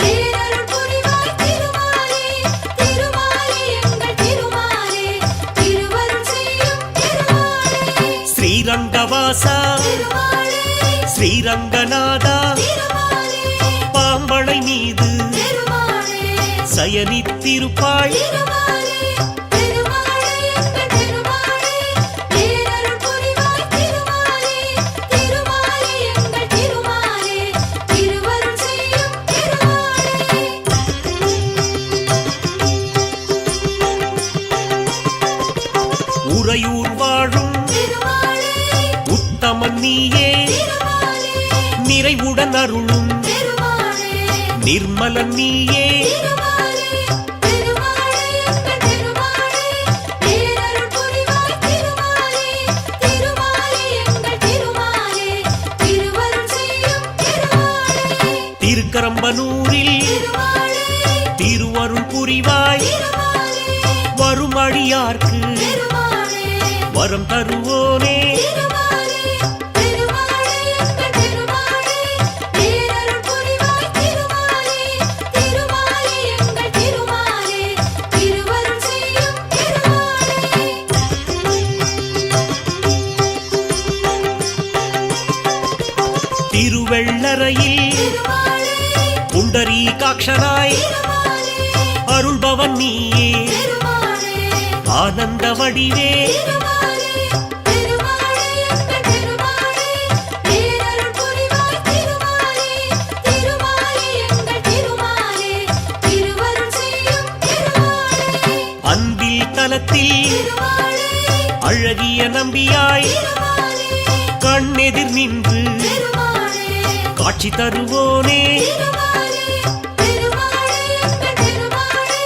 பேரருள் புரிவாய் திருமாலே திருமாலே எங்கள் திருமாலே திருவருள் செய்யும் திருமாலே ஸ்ரீரங்கவாசா திருமாலே ஸ்ரீரங்கநாதா திருமாலே பாம்பளை மீது திருமாலே சயனித்திருப்பாள் திருமாலே திருமாலே எங்கள் திருமாலே பேரருள் புரிவாய் திருமாலே திருமாலே எங்கள் திருமாலே திருவருள் செய்யும் திருமாலே உறையூர் வாழும் திருமாலே உத்தமன் நீயே திருமாலே நிறைவுடன் அருளும் திருமாலே நிர்மலன் நீயே திருமாலே திருமாலே எங்கள் திருமாலே பேரருள் புரிவாய் திருமாலே திருமாலே எங்கள் திருமாலே திருவருள் செய்யும் திருமாலே திருக்கரம்பனூரில் திருமாலே திருவருள் புரிவாய் திருமாலே வரும் அடியார்க்கு திருமாலே வரம் தருவோனே திருமாலே திருமாலே எங்கள் திருமாலே பேரருள் புரிவாய் திருமாலே திருமாலே எங்கள் திருமாலே திருவருள் செய்யும் திருமாலே திருவெள்ளரையில் திருமாலே புண்டரீகாட்சனாய் திருமாலே அருள்பவன் நீயே திருமாலே ஆனந்த வடிவே திருமாலே திருமாலே எங்கள் திருமாலே பேரருள் புரிவாய் திருமாலே திருமாலே எங்கள் திருமாலே திருவருள் செய்யும் திருமாலே அன்பில் தலத்தில் திருமாலே அழகிய நம்பியாய் திருமாலே கண்ணெதிர் நின்று திருமாலே காட்சி தருவோனே திருமாலே திருமாலே எங்கள் திருமாலே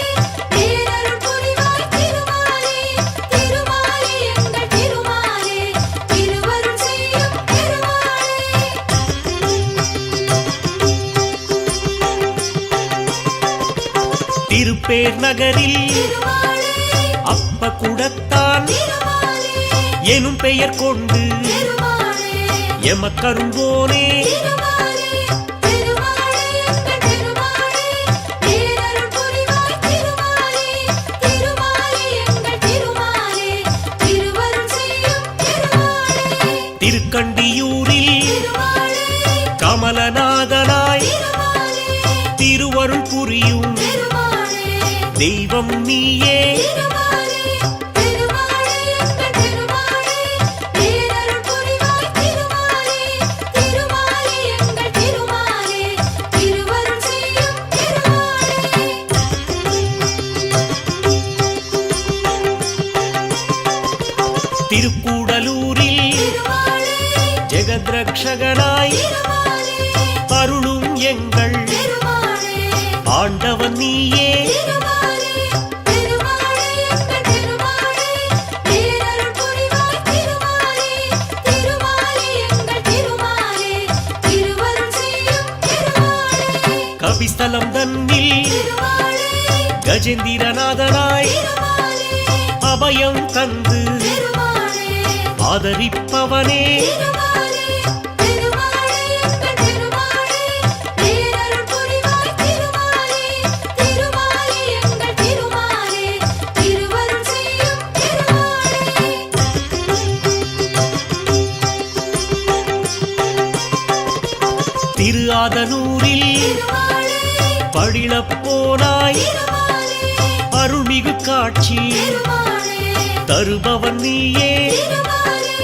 பேரருள் புரிவாய் திருமாலே திருமாலே எங்கள் திருமாலே திருவருள் செய்யும் திருமாலே திருப்பேர் நகரில் திருமாலே அப்ப குடத்தான் திருமாலே எனும் பெயர் கொண்டு திருமாலே எமக்கரும்போனே திருமாலே திருமாலே எங்கள் திருமாலே பேரருள் புரிவாய் திருமாலே திருமாலே எங்கள் திருமாலே திருவருள் செய்யும் திருமாலே திருக்கண்டியூரில் திருமாலே கமலநாதனாய் திருமாலே திருவருள் புரியும் திருமாலே தெய்வம் நீயே திருமாலே திருமாலே எங்கள் திருமாலே பேரருள் புரிவாய் திருமாலே திருமாலே எங்கள் திருமாலே திருவருள் செய்யும் திருமாலே திருக்கூடலூரில் திருமாலே ஜெகத்ரக்ஷகனாய் திருமாலே அருளும் எங்கள் திருமாலே ஆண்டவன் நீயே திருமாலே திருமாலே எங்கள் திருமாலே பேரருள் புரிவாய் திருமாலே திருமாலே எங்கள் திருமாலே திருவருள் செய்யும் கபிஸ்தலம் தன்னில் திருமாலே கஜேந்திரநாதனாய் திருமாலே அபயம் தந்து திருமாலே ஆதரிப்பவனே திருமாலே திருமாலே எங்கள் திருமாலே பேரருள் புரிவாய் திருமாலே திருமாலே எங்கள் திருமாலே திருவருள் செய்யும் திருமாலே திரு ஆதனூரில் திருமாலே பழிலப் போனாய் திருமாலே அருள்மிகு காட்சி திருமாலே தருபவன் நீயே திருமாலே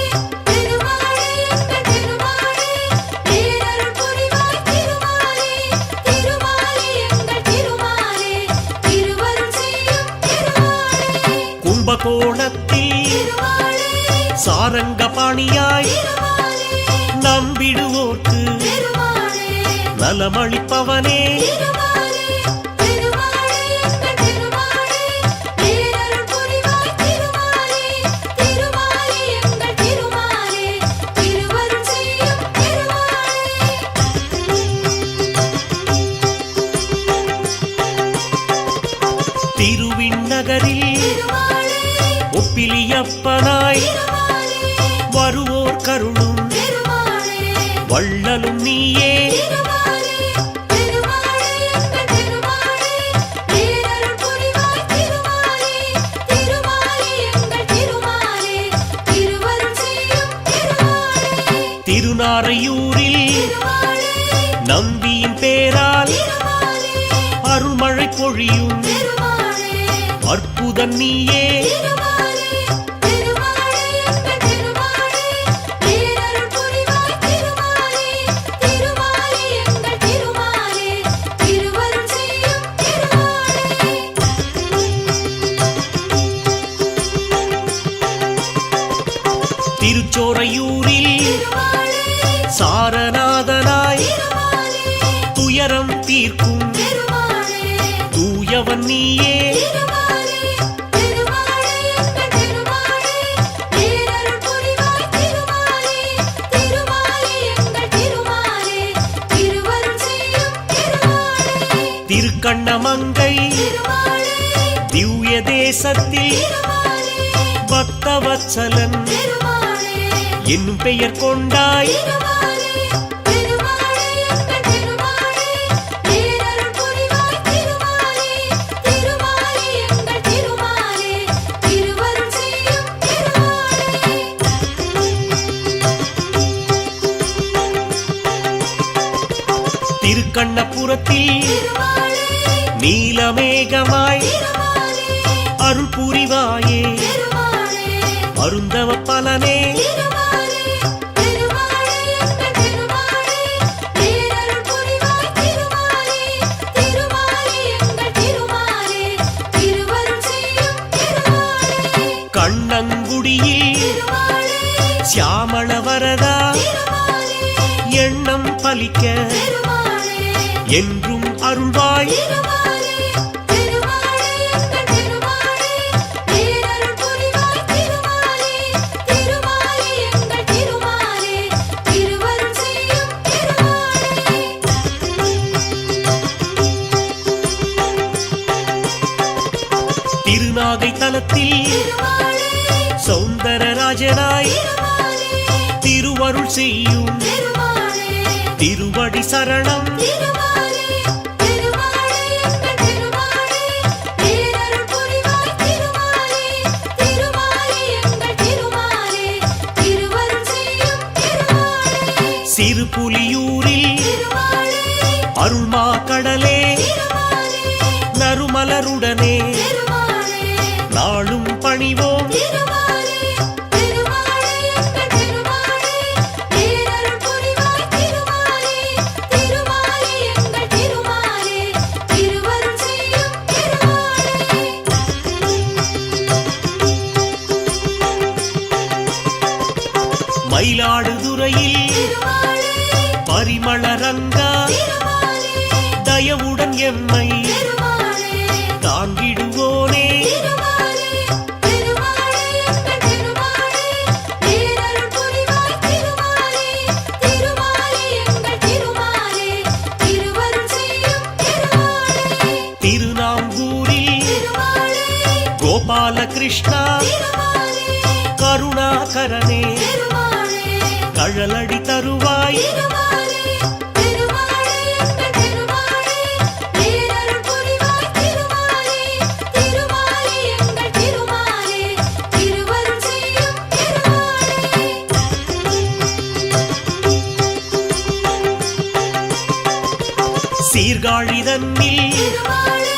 திருமாலே எங்கள் திருமாலே பேரருள் புரிவாய் திருமாலே திருமாலே எங்கள் திருமாலே திருவருள் செய்யும் திருமாலே கும்பகோணத்தில் திருமாலே சாரங்கபாணியாய் திருமாலே நம்பிடுவோர்க்கு திருமாலே நலமளிப்பவனே திருமாலே திருமாலே எங்கள் திருமாலே பேரருள் புரிவாய் திருமாலே திருமாலே எங்கள் திருமாலே திருவருள் செய்யும் திருமாலே திருவிண்ணகரில் திருமாலே ஒப்பிலியப்பனாய் திருமாலே வருவோர் கருளும் திருமாலே வள்ளலும் நீயே திருமாலே திருமாலே எங்கள் திருமாலே பேரருள் புரிவாய் திருமாலே திருமாலே எங்கள் திருமாலே திருவருள் செய்யும் திருமாலே திருநாரையூரில் திருமாலே நம்பியின் பேரால் திருமாலே அருள்மழை பொழியும் திருமாலே அற்புதன் நீயே திருமாலே திருமாலே எங்கள் திருமாலே பேரருள் புரிவாய் திருமாலே திருமாலே எங்கள் திருமாலே திருவருள் செய்யும் திருமாலே திருச்சோரையூரில் திருமாலே சாரநாதனாய் திருமாலே துயரம் தீர்க்கும் திருமாலே தூயவன் நீயே திருமாலே திருமாலே எங்கள் திருமாலே பேரருள் புரிவாய் திருமாலே திருமாலே எங்கள் திருமாலே திருவருள் செய்யும் திருமாலே திருக்கண்ணமங்கை திருமாலே திவ்ய தேசத்தில் திருமாலே பக்தவத்சலன் திருமாலே என்னும் பெயர் கொண்டாய் திருமாலே திருமாலே எங்கள் திருமாலே பேரருள் புரிவாய் திருமாலே திருமாலே எங்கள் திருமாலே திருவருள் செய்யும் திருமாலே திருக்கண்ணபுரத்தில் திருமாலே நீலமேகமாய் திருமாலே அருள் புரிவாயே திருமாலே அருந்தவ பலனே திருமாலே திருமாலே எங்கள் திருமாலே பேரருள் புரிவாய் திருமாலே திருமாலே எங்கள் திருமாலே திருவருள் செய்யும் திருமாலே கண்ணங்குடியில் திருமாலே சியாமளவரதா திருமாலே எண்ணம் பலிக்க திருமாலே என்றும் அருள்வாய் திருமாலே திருமாலே எங்கள் திருமாலே பேரருள் புரிவாய் திருமாலே திருமாலே எங்கள் திருமாலே திருவருள் செய்யும் திருமாலே திருநாகை தலத்தில் திருமாலே சௌந்தரராஜனாய் திருமாலே திருவருள் செய்யும் திருமாலே திருவடி சரணம் திருமாலே திருமாலே எங்கள் திருமாலே பேரருள் புரிவாய் திருமாலே திருமாலே எங்கள் திருமாலே திருவருள் செய்யும் திருமாலே சிறுபுலியூரில் திருமாலே அருள்மா கடலே திருமாலே நறுமலருடனே திருமாலே நாளும் பணிவோம் திருமாலே திருமாலே எங்கள் திருமாலே பேரருள் புரிவாய் திருமாலே திருமாலே எங்கள் திருமாலே திருவருள் செய்யும் திருமாலே மயிலாடுதுறையில் திருமாலே பரிமளரங்கா திருமாலே தயவுடன் எம்மை திருமாலே தாங்கிடுவோனே திருமாலே திருமாலே எங்கள் திருமாலே பேரருள் புரிவாய் திருமாலே திருமாலே எங்கள் திருமாலே திருவருள் செய்யும் கோபால கிருஷ்ணா திருமாலே கருணாகரனே திருமாலே கழலடி தருவாய் திருமாலே திருமாலே எங்கள் திருமாலே பேரருள் புரிவாய் திருமாலே திருமாலே எங்கள் திருமாலே திருவருள் செய்யும் திருமாலே சீர்காழிதன்னில் திருமாலே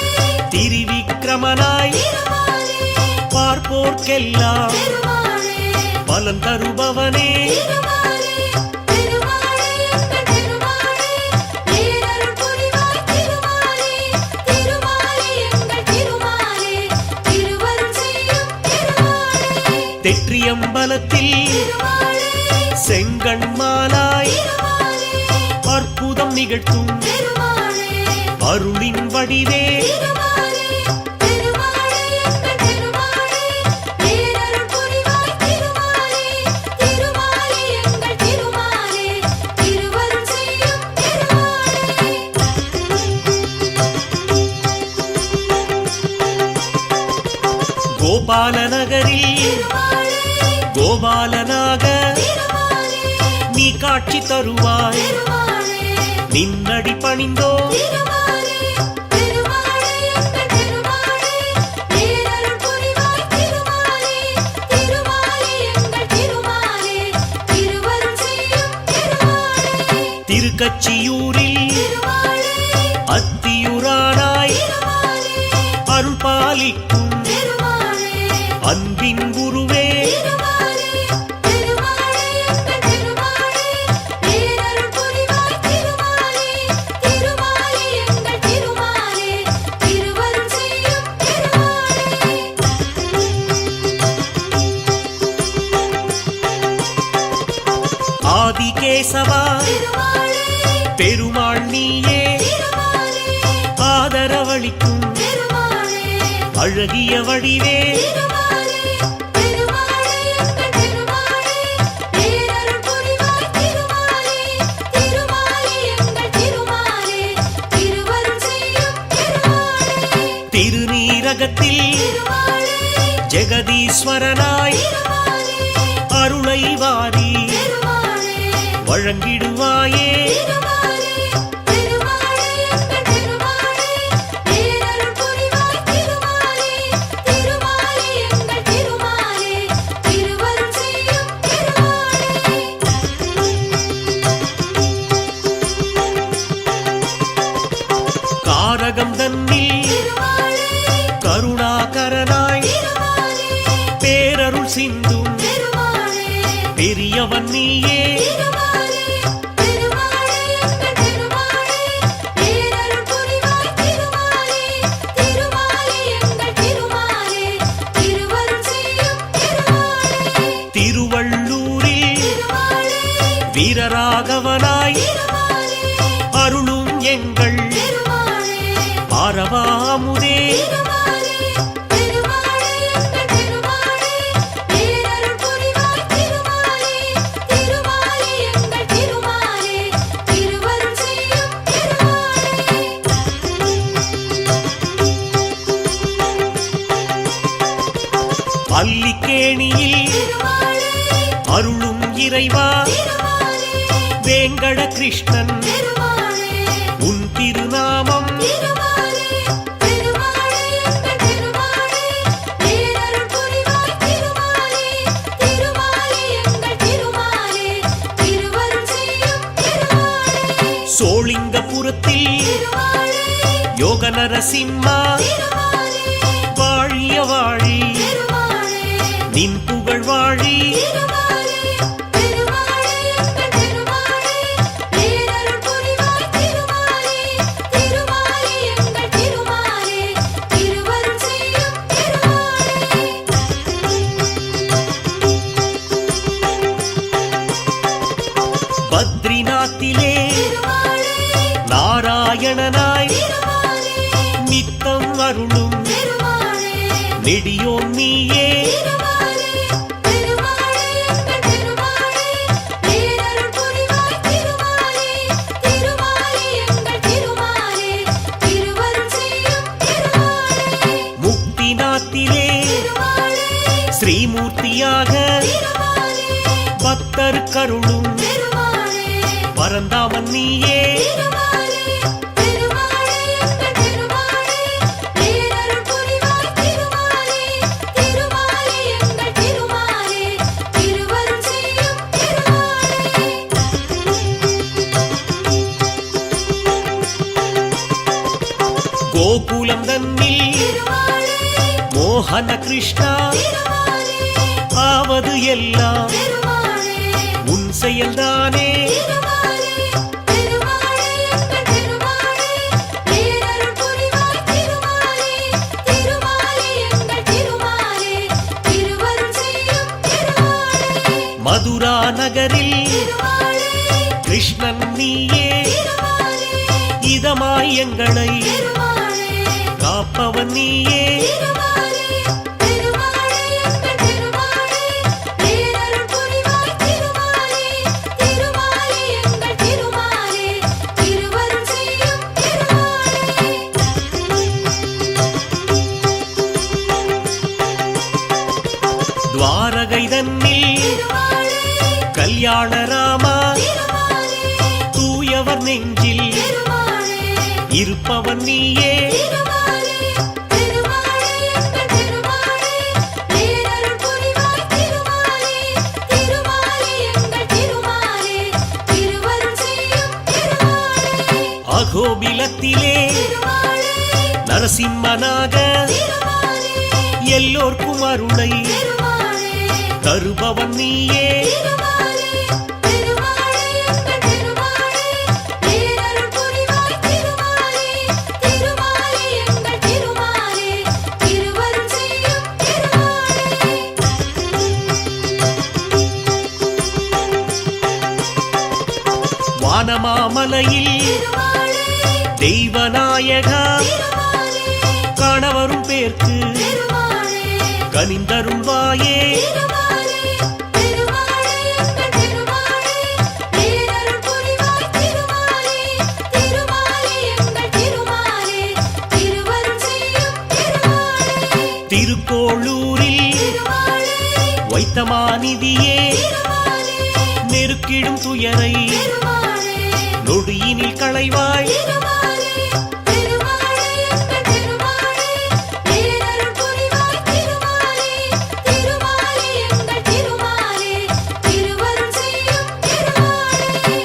திரிவிக்ரமனாய் திருமாலே பார்ப்போர்க்கெல்லாம் திருமாலே பலன் தருபவனே திருமாலே திருமாலே எங்கள் திருமாலே பேரருள் புரிவாய் திருமாலே திருமாலே எங்கள் திருமாலே திருவருள் செய்யும் திருமாலே தெற்றியம்பலத்தில் திருமாலே செங்கண்மாலாய் திருமாலே அற்புதம் நிகழ்த்தும் திருமாலே அருளின் வடிவே திருமாலே திருமாலே எங்கள் திருமாலே பேரருள் புரிவாய் திருமாலே திருமாலே எங்கள் திருமாலே திருவருள் செய்யும் திருமாலே கோபாலநகரில் திருமாலே கோபாலனாக திருமாலே நீ காட்சி தருவாய் திருமாலே நின்னடி பணிந்தோ திருமாலே திருமாலே எங்கள் திருமாலே பேரருள் புரிவாய் திருமாலே திருமாலே எங்கள் திருமாலே திருவருள் செய்யும் திருமாலே திருக்கச்சியூரில் திருமாலே அத்தியுரானாய் திருமாலே அருள் பாலிக்கும் திருமாலே அன்பின் குருவே திருமாலே திருமாலே எங்கள் திருமாலே பேரருள் புரிவாய் திருமாலே திருமாலே எங்கள் திருமாலே திருவருள் செய்யும் திருமாலே ஆதிகேசவா திருமாலே பெருமாள் நீயே திருமாலே ஆதரவளிக்கும் திருமாலே அழகிய வடிவே திருமாலே திருமாலே எங்கள் திருமாலே பேரருள் புரிவாய் திருமாலே திருமாலே எங்கள் திருமாலே திருவருள் செய்யும் திருமாலே திருநீரகத்தில் திருமாலே ஜெகதீஸ்வரனாய் திருமாலே அருளை வாரி திருமாலே வழங்கிடுவாயே திருமாலே திருமாலே எங்கள் திருமாலே பேரருள் புரிவாய் திருமாலே திருமாலே எங்கள் திருமாலே திருவருள் செய்யும் திருமாலே காரகம் தன்னில் திருமாலே கருணாகரனாய் திருமாலே பேரருள் சிந்தும் திருமாலே பெரியவன் நீயே திருமாலே திருமாலே எங்கள் திருமாலே பேரருள் புரிவாய் திருமாலே திருமாலே எங்கள் திருமாலே திருவருள் செய்யும் திருமாலே திருவள்ளூரில் திருமாலே வீரராகவனாய் திருமாலே அருளும் எங்கள் திருமாலே ஆரவாமுதே திருமாலே திருமாலே எங்கள் திருமாலே பேரருள் புரிவாய் திருமாலே திருமாலே எங்கள் திருமாலே திருவருள் செய்யும் திருமாலே அல்லிக்கேணியில் திருமாலே அருளும் இறைவா திருமாலே வேங்கட கிருஷ்ணன் திருமாலே உன் திருநாமம் திருமாலே திருமாலே எங்கள் திருமாலே பேரருள் புரிவாய் திருமாலே திருமாலே எங்கள் திருமாலே திருவருள் செய்யும் திருமாலே சோளிங்கபுரத்தில் திருமாலே யோக நரசிம்மா திருமாலே வாழிய வாழி திருமாலே நின் புகழ் வாழி திருமாலே திருமாலே எங்கள் திருமாலே பேரருள் புரிவாய் திருமாலே திருமாலே எங்கள் திருமாலே திருவருள் செய்யும் திருமாலே பத்ரிநாத்திலே திருமாலே நாராயணனாய் திருமாலே நித்தம் அருளும் திருமாலே நெடியோன் நீயே திருமாலே திருமாலே எங்கள் திருமாலே பேரருள் புரிவாய் திருமாலே திருமாலே எங்கள் திருமாலே திருவருள் செய்யும் திருமாலே முக்திநாத்திலே மூர்த்தியாக திருமாலே பக்தர் கருளும் திருமாலே பரந்தாமன் நீயே திருமாலே திருமாலே எங்கள் திருமாலே பேரருள் புரிவாய் திருமாலே திருமாலே எங்கள் திருமாலே திருவருள் செய்யும் திருமாலே கோகுலம் தன்னில் திருமாலே மோகன கிருஷ்ணா திருமாலே ஆவது எல்லாம் திருமாலே உன் செயல்தானே திருமாலே திருமாலே எங்கள் திருமாலே பேரருள் புரிவாய் திருமாலே திருமாலே எங்கள் திருமாலே திருவருள் செய்யும் திருமாலே மதுரா நகரில் திருமாலே கிருஷ்ணன் நீயே திருமாலே இதமாய் எங்களை திருமாலே காப்பவன் நீயே திருமாலே திருமாலே எங்கள் திருமாலே பேரருள் புரிவாய் திருமாலே திருமாலே எங்கள் திருமாலே திருவருள் செய்யும் திருமாலே துவாரகை தன்னில் திருமாலே கல்யாண ராமா திருமாலே தூயவர் நெஞ்சில் திருமாலே இருப்பவன் நீயே திருமாலே திருமாலே எங்கள் திருமாலே பேரருள் புரிவாய் திருமாலே திருமாலே எங்கள் திருமாலே திருவருள் செய்யும் திருமாலே அகோபிலத்திலே திருமாலே நரசிம்மனாக திருமாலே எல்லோர்க்கும் அருளை திருமாலே தருபவன் நீயே திருமாலே திருமாலே எங்கள் திருமாலே பேரருள் புரிவாய் திருமாலே திருமாலே எங்கள் திருமாலே திருவருள் செய்யும் திருமாலே வானமாமலையில் திருமாலே தெய்வநாயகா திருமாலே காணவரும் பேர்க்கு திருமாலே கனிந்தருள்வாயே திருமாலே திருமாலே எங்கள் திருமாலே பேரருள் புரிவாய் திருமாலே திருமாலே எங்கள் திருமாலே திருவருள் செய்யும் திருமாலே திருக்கோளூரில் திருமாலே வைத்தமாநிதியே திருமாலே நெருக்கிடும் துயரை திருமாலே நொடியினில் களைவாய் திருமாலே திருமாலே எங்கள் திருமாலே பேரருள் புரிவாய் திருமாலே திருமாலே எங்கள் திருமாலே திருவருள் செய்யும் திருமாலே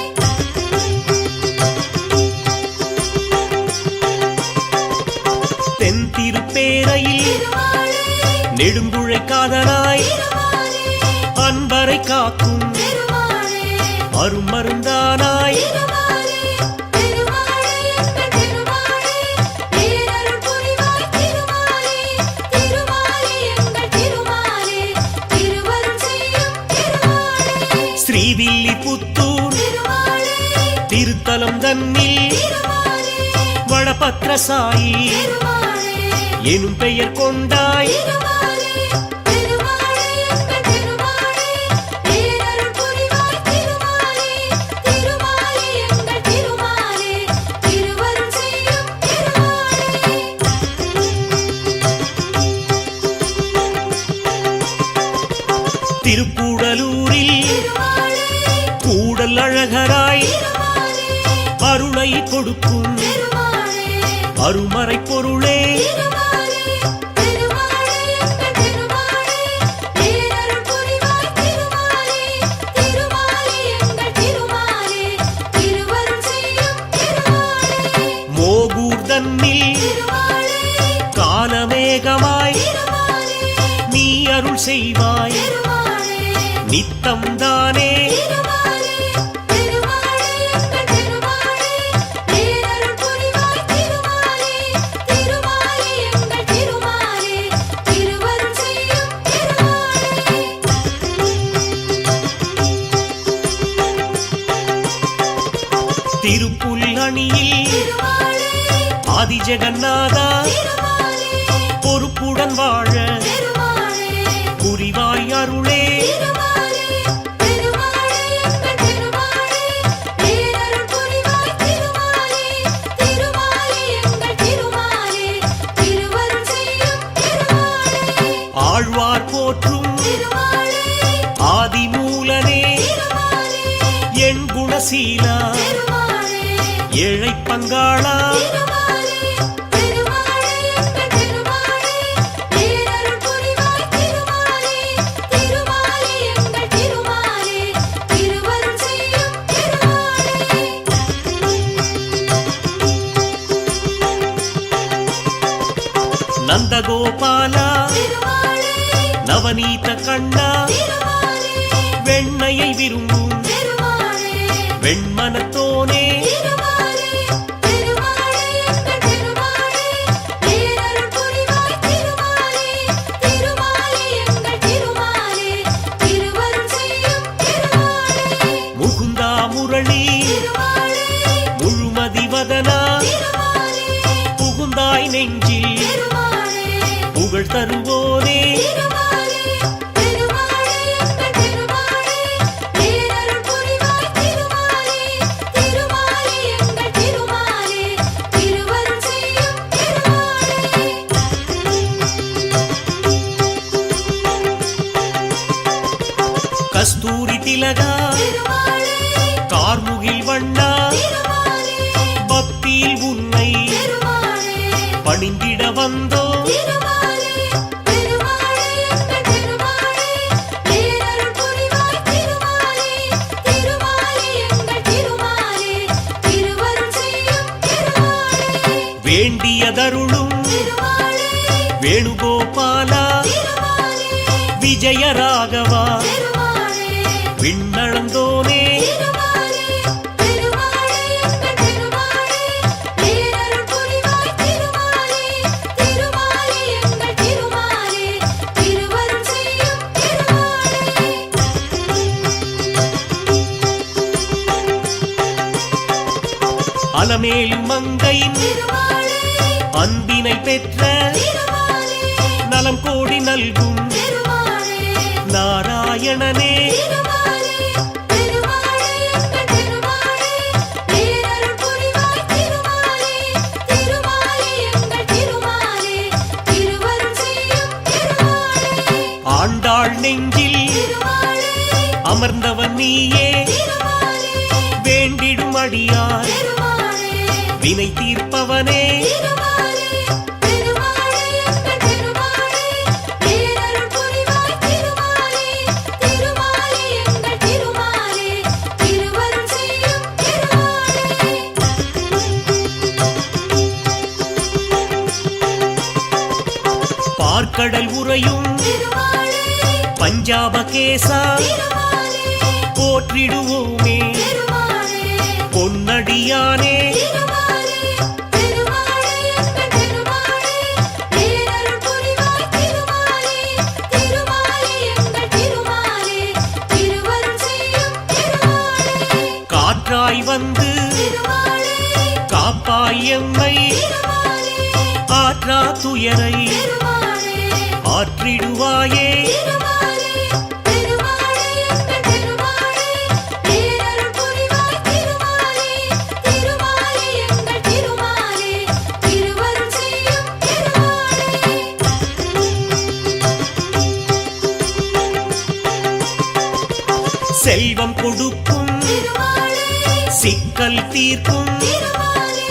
தென் திருப்பேரையில் திருமாலே நெடுங்குழை காதலாய் திருமாலே அன்பரை காக்கும் திருமாலே அருமருந்தானாய் திருமாலே திருமாலே எங்கள் திருமாலே பேரருள் புரிவாய் திருமாலே திருமாலே எங்கள் திருமாலே திருவருள் செய்யும் திருமாலே ஸ்ரீவில்லிபுத்தூர் திருமாலே திருத்தலம் தன்னில் திருமாலே வடபத்ரசாயி திருமாலே எனும் பெயர் கொண்டாய் திருமாலே திருமாலே எங்கள் திருமாலே பேரருள் புரிவாய் திருமாலே திருமாலே எங்கள் திருமாலே திருவருள் செய்யும் திருமாலே திருக்கூடலூரில் திருமாலே கூடல் அழகராய் திருமாலே அருளை கொடுக்கும் திருமாலே அருமறை பொருளே திருமாலே திருமாலே எங்கள் திருமாலே பேரருள் புரிவாய் திருமாலே திருமாலே எங்கள் திருமாலே திருவருள் செய்யும் திருமாலே மோகூர் தன்னில் திருமாலே காலமேகமாய் திருமாலே நீ அருள் செய்வாய் திருமாலே நித்தம் தானே திருமாலே திருமாலே எங்கள் திருமாலே பேரருள் புரிவாய் திருமாலே திருமாலே எங்கள் திருமாலே திருவருள் செய்யும் திருமாலே திருப்புல்லணியில் திருமாலே ஆதிஜெகநாதா திருமாலே பொறுப்புடன் வாழ திருமாலே புரிவாய் அருளே திருமாலே திருமாலே எங்கள் திருமாலே பேரருள் புரிவாய் திருமாலே திருமாலே எங்கள் திருமாலே திருவருள் செய்யும் திருமாலே ஆழ்வார் போற்றும் திருமாலே சீலா திருமாலே ஏழை பங்காளா திருமாலே திருமாலே எங்கள் திருமாலே பேரருள் புரிவாய் திருமாலே திருமாலே எங்கள் திருமாலே திருவருள் செய்யும் திருமாலே நந்தகோபாலா திருமாலே நவநீத கண்ணா திருமாலே வெண்ணையை விரும்பும் திருமாலே வெண்மனத்தோனே திருமாலே திருமாலே எங்கள் திருமாலே பேரருள் புரிவாய் திருமாலே திருமாலே எங்கள் திருமாலே திருவருள் செய்யும் திருமாலே முகுந்தா முரளி திருமாலே முழுமதி வதனா திருமாலே புகுந்தாய் நெஞ்சில் திருமாலே புகழ் தருவோனே திருமாலே திருமாலே எங்கள் திருமாலே பேரருள் புரிவாய் திருமாலே திருமாலே எங்கள் திருமாலே திருவருள் செய்யும் திருமாலே கஸ்தூரி திலகா திருமாலே கார்முகில் வண்ணா திருமாலே பக்தியில் உன்னை திருமாலே பணிந்திட வந்தோ திருமாலே திருமாலே எங்கள் திருமாலே பேரருள் புரிவாய் திருமாலே திருமாலே எங்கள் திருமாலே திருவருள் செய்யும் திருமாலே வேண்டியதருளும் திருமாலே வேணுகோபாலா திருமாலே விஜயராகவா திருமாலே விண்ணளந்தோனே திருமாலே திருமாலே எங்கள் திருமாலே பேரருள் புரிவாய் திருமாலே திருமாலே எங்கள் திருமாலே திருவருள் செய்யும் திருமாலே அலமேல் மங்கையின் திருமாலே அன்பினை பெற்ற திருமாலே நலம் கோடி நல்கும் திருமாலே நாராயணனே திருமாலே திருமாலே எங்கள் திருமாலே பேரருள் புரிவாய் திருமாலே திருமாலே எங்கள் திருமாலே திருவருள் செய்யும் திருமாலே ஆண்டாள் நெஞ்சில் திருமாலே அமர்ந்தவன் நீயே திருமாலே வேண்டிடும் அடியார் திருமாலே வினை தீர்ப்பவனே திருமாலே திருமாலே எங்கள் திருமாலே பேரருள் புரிவாய் திருமாலே திருமாலே எங்கள் திருமாலே திருவருள் செய்யும் திருமாலே பார்க்கடல் உறையும் திருமாலே பஞ்சாபகேசா திருமாலே போற்றிடுவோமே திருமாலே பொன்னடியானே திருமாலே திருமாலே எங்கள் திருமாலே பேரருள் புரிவாய் திருமாலே திருமாலே எங்கள் திருமாலே திருவருள் செய்யும் திருமாலே காற்றாய் வந்து திருமாலே காப்பாய் எம்மை திருமாலே ஆற்றா துயரை திருமாலே ஆற்றிடுவாயே திருமாலே திருமாலே எங்கள் திருமாலே பேரருள் புரிவாய் திருமாலே திருமாலே எங்கள் திருமாலே திருவருள் செய்யும் திருமாலே செல்வம் கொடுக்கும் திருமாலே சிக்கல் தீர்க்கும் திருமாலே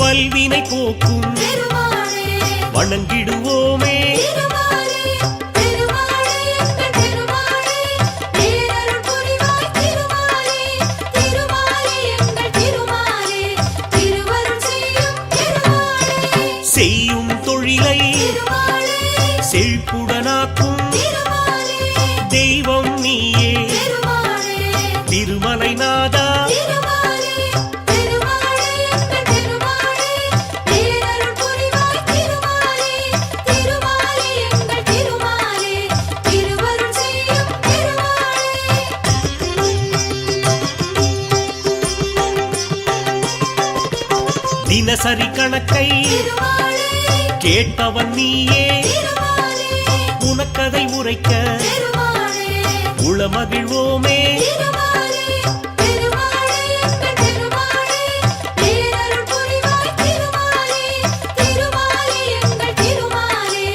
வல்வினை போக்கும் திருமாலே வணங்கிடுவோமே திருமாலே திருமாலே எங்கள் திருமாலே பேரருள் புரிவாய் திருமாலே திருமாலே எங்கள் திருமாலே திருவருள் செய்யும் திருமாலே செய்யும் தொழிலை திருமாலே செழிப்புடனாக்கும் திருமாலே தெய்வம் நீயே திருமாலே திருமலை நாதா திருமாலே திருமாலே எங்கள் திருமாலே பேரருள் புரிவாய் திருமாலே திருமாலே எங்கள் திருமாலே திருவருள் செய்யும் திருமாலே தினசரி கணக்கை திருமாலே கேட்பவன் நீயே திருமாலே உனக்கதை உரைக்க திருமாலே உளமகிழ்வோமே திருமாலே திருமாலே எங்கள் திருமாலே பேரருள் புரிவாய் திருமாலே திருமாலே எங்கள் திருமாலே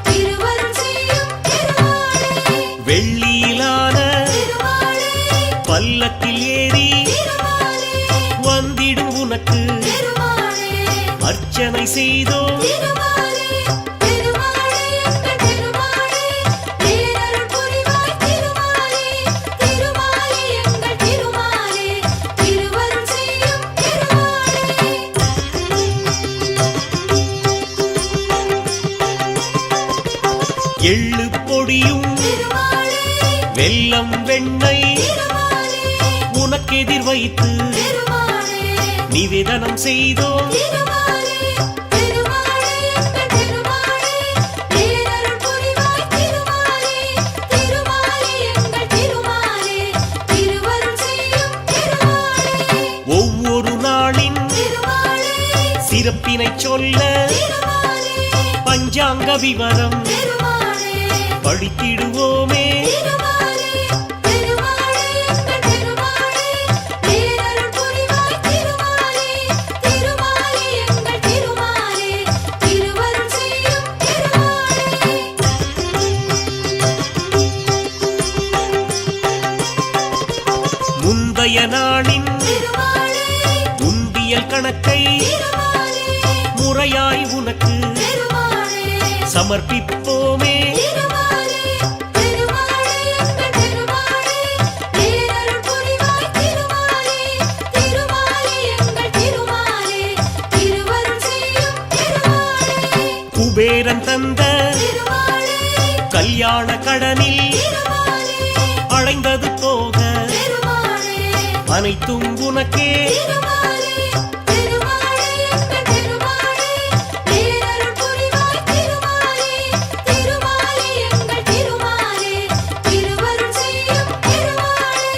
திருவருள் செய்யும் திருமாலே வெள்ளியிலான திருமாலே பல்லக்கில் ஏறி திருமாலே அர்ச்சனை செய்தோம் திருமாலே திருமாலே எங்கள் திருமாலே பேரருள் புரிவாய் திருமாலே திருமாலே எங்கள் திருமாலே திருவருள் செய்யும் திருமாலே எள்ளு பொடியும் திருமாலே வெல்லம் வெண்ணெய் திருமாலே உனக்கெதிர் வைத்து திருமாலே நிவேதனம் செய்தோம் திருமாலே திருமாலே எங்கள் திருமாலே பேரருள் புரிவாய் திருமாலே திருமாலே எங்கள் திருமாலே திருவருள் செய்யும் திருமாலே ஒவ்வொரு நாளின் திருமாலே சிறப்பினை சொல்ல திருமாலே பஞ்சாங்க விவரம் திருமாலே படித்திடுவோமே திருமாலே திருமாலே எங்கள் திருமாலே பேரருள் புரிவாய் திருமாலே திருமாலே எங்கள் திருமாலே திருவருள் செய்யும் திருமாலே முந்தைய நாளின் திருமாலே உண்டியல் கணக்கை திருமாலே முறையாய் உனக்கு திருமாலே சமர்ப்பிப்போமே திருமாலே திருமாலே எங்கள் திருமாலே பேரருள் புரிவாய் திருமாலே திருமாலே எங்கள் திருமாலே திருவருள் செய்யும் திருமாலே குபேரன் தந்த திருமாலே கல்யாண கடனில் திருமாலே அடைந்தது போக திருமாலே அனைத்தும் உனக்கே திருமாலே திருமாலே எங்கள் திருமாலே பேரருள் புரிவாய் திருமாலே திருமாலே எங்கள் திருமாலே திருவருள் செய்யும் திருமாலே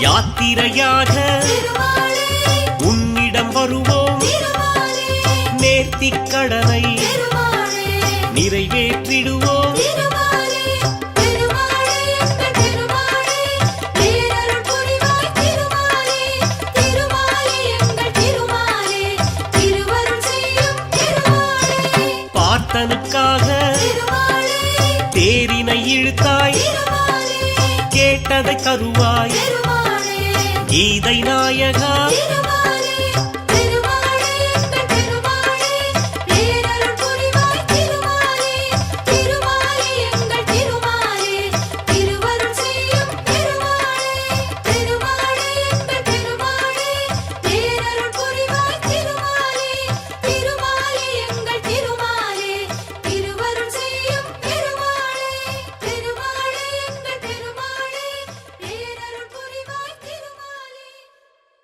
யாத்திரையாக திருமாலே உன்னிடம் வருவோம் திருமாலே நேர்த்திக் கடனை திருமாலே நிறைவேற்றிடுவோம் திருமாலே திருமாலே எங்கள் திருமாலே பேரருள் புரிவாய் திருமாலே திருமாலே எங்கள் திருமாலே திருவருள் செய்யும் திருமாலே பார்த்தனுக்காக திருமாலே தேரினை இழுத்தாய் திருமாலே கேட்டதை தருவாய் திருமாலே கீதை நாயகா திருமாலே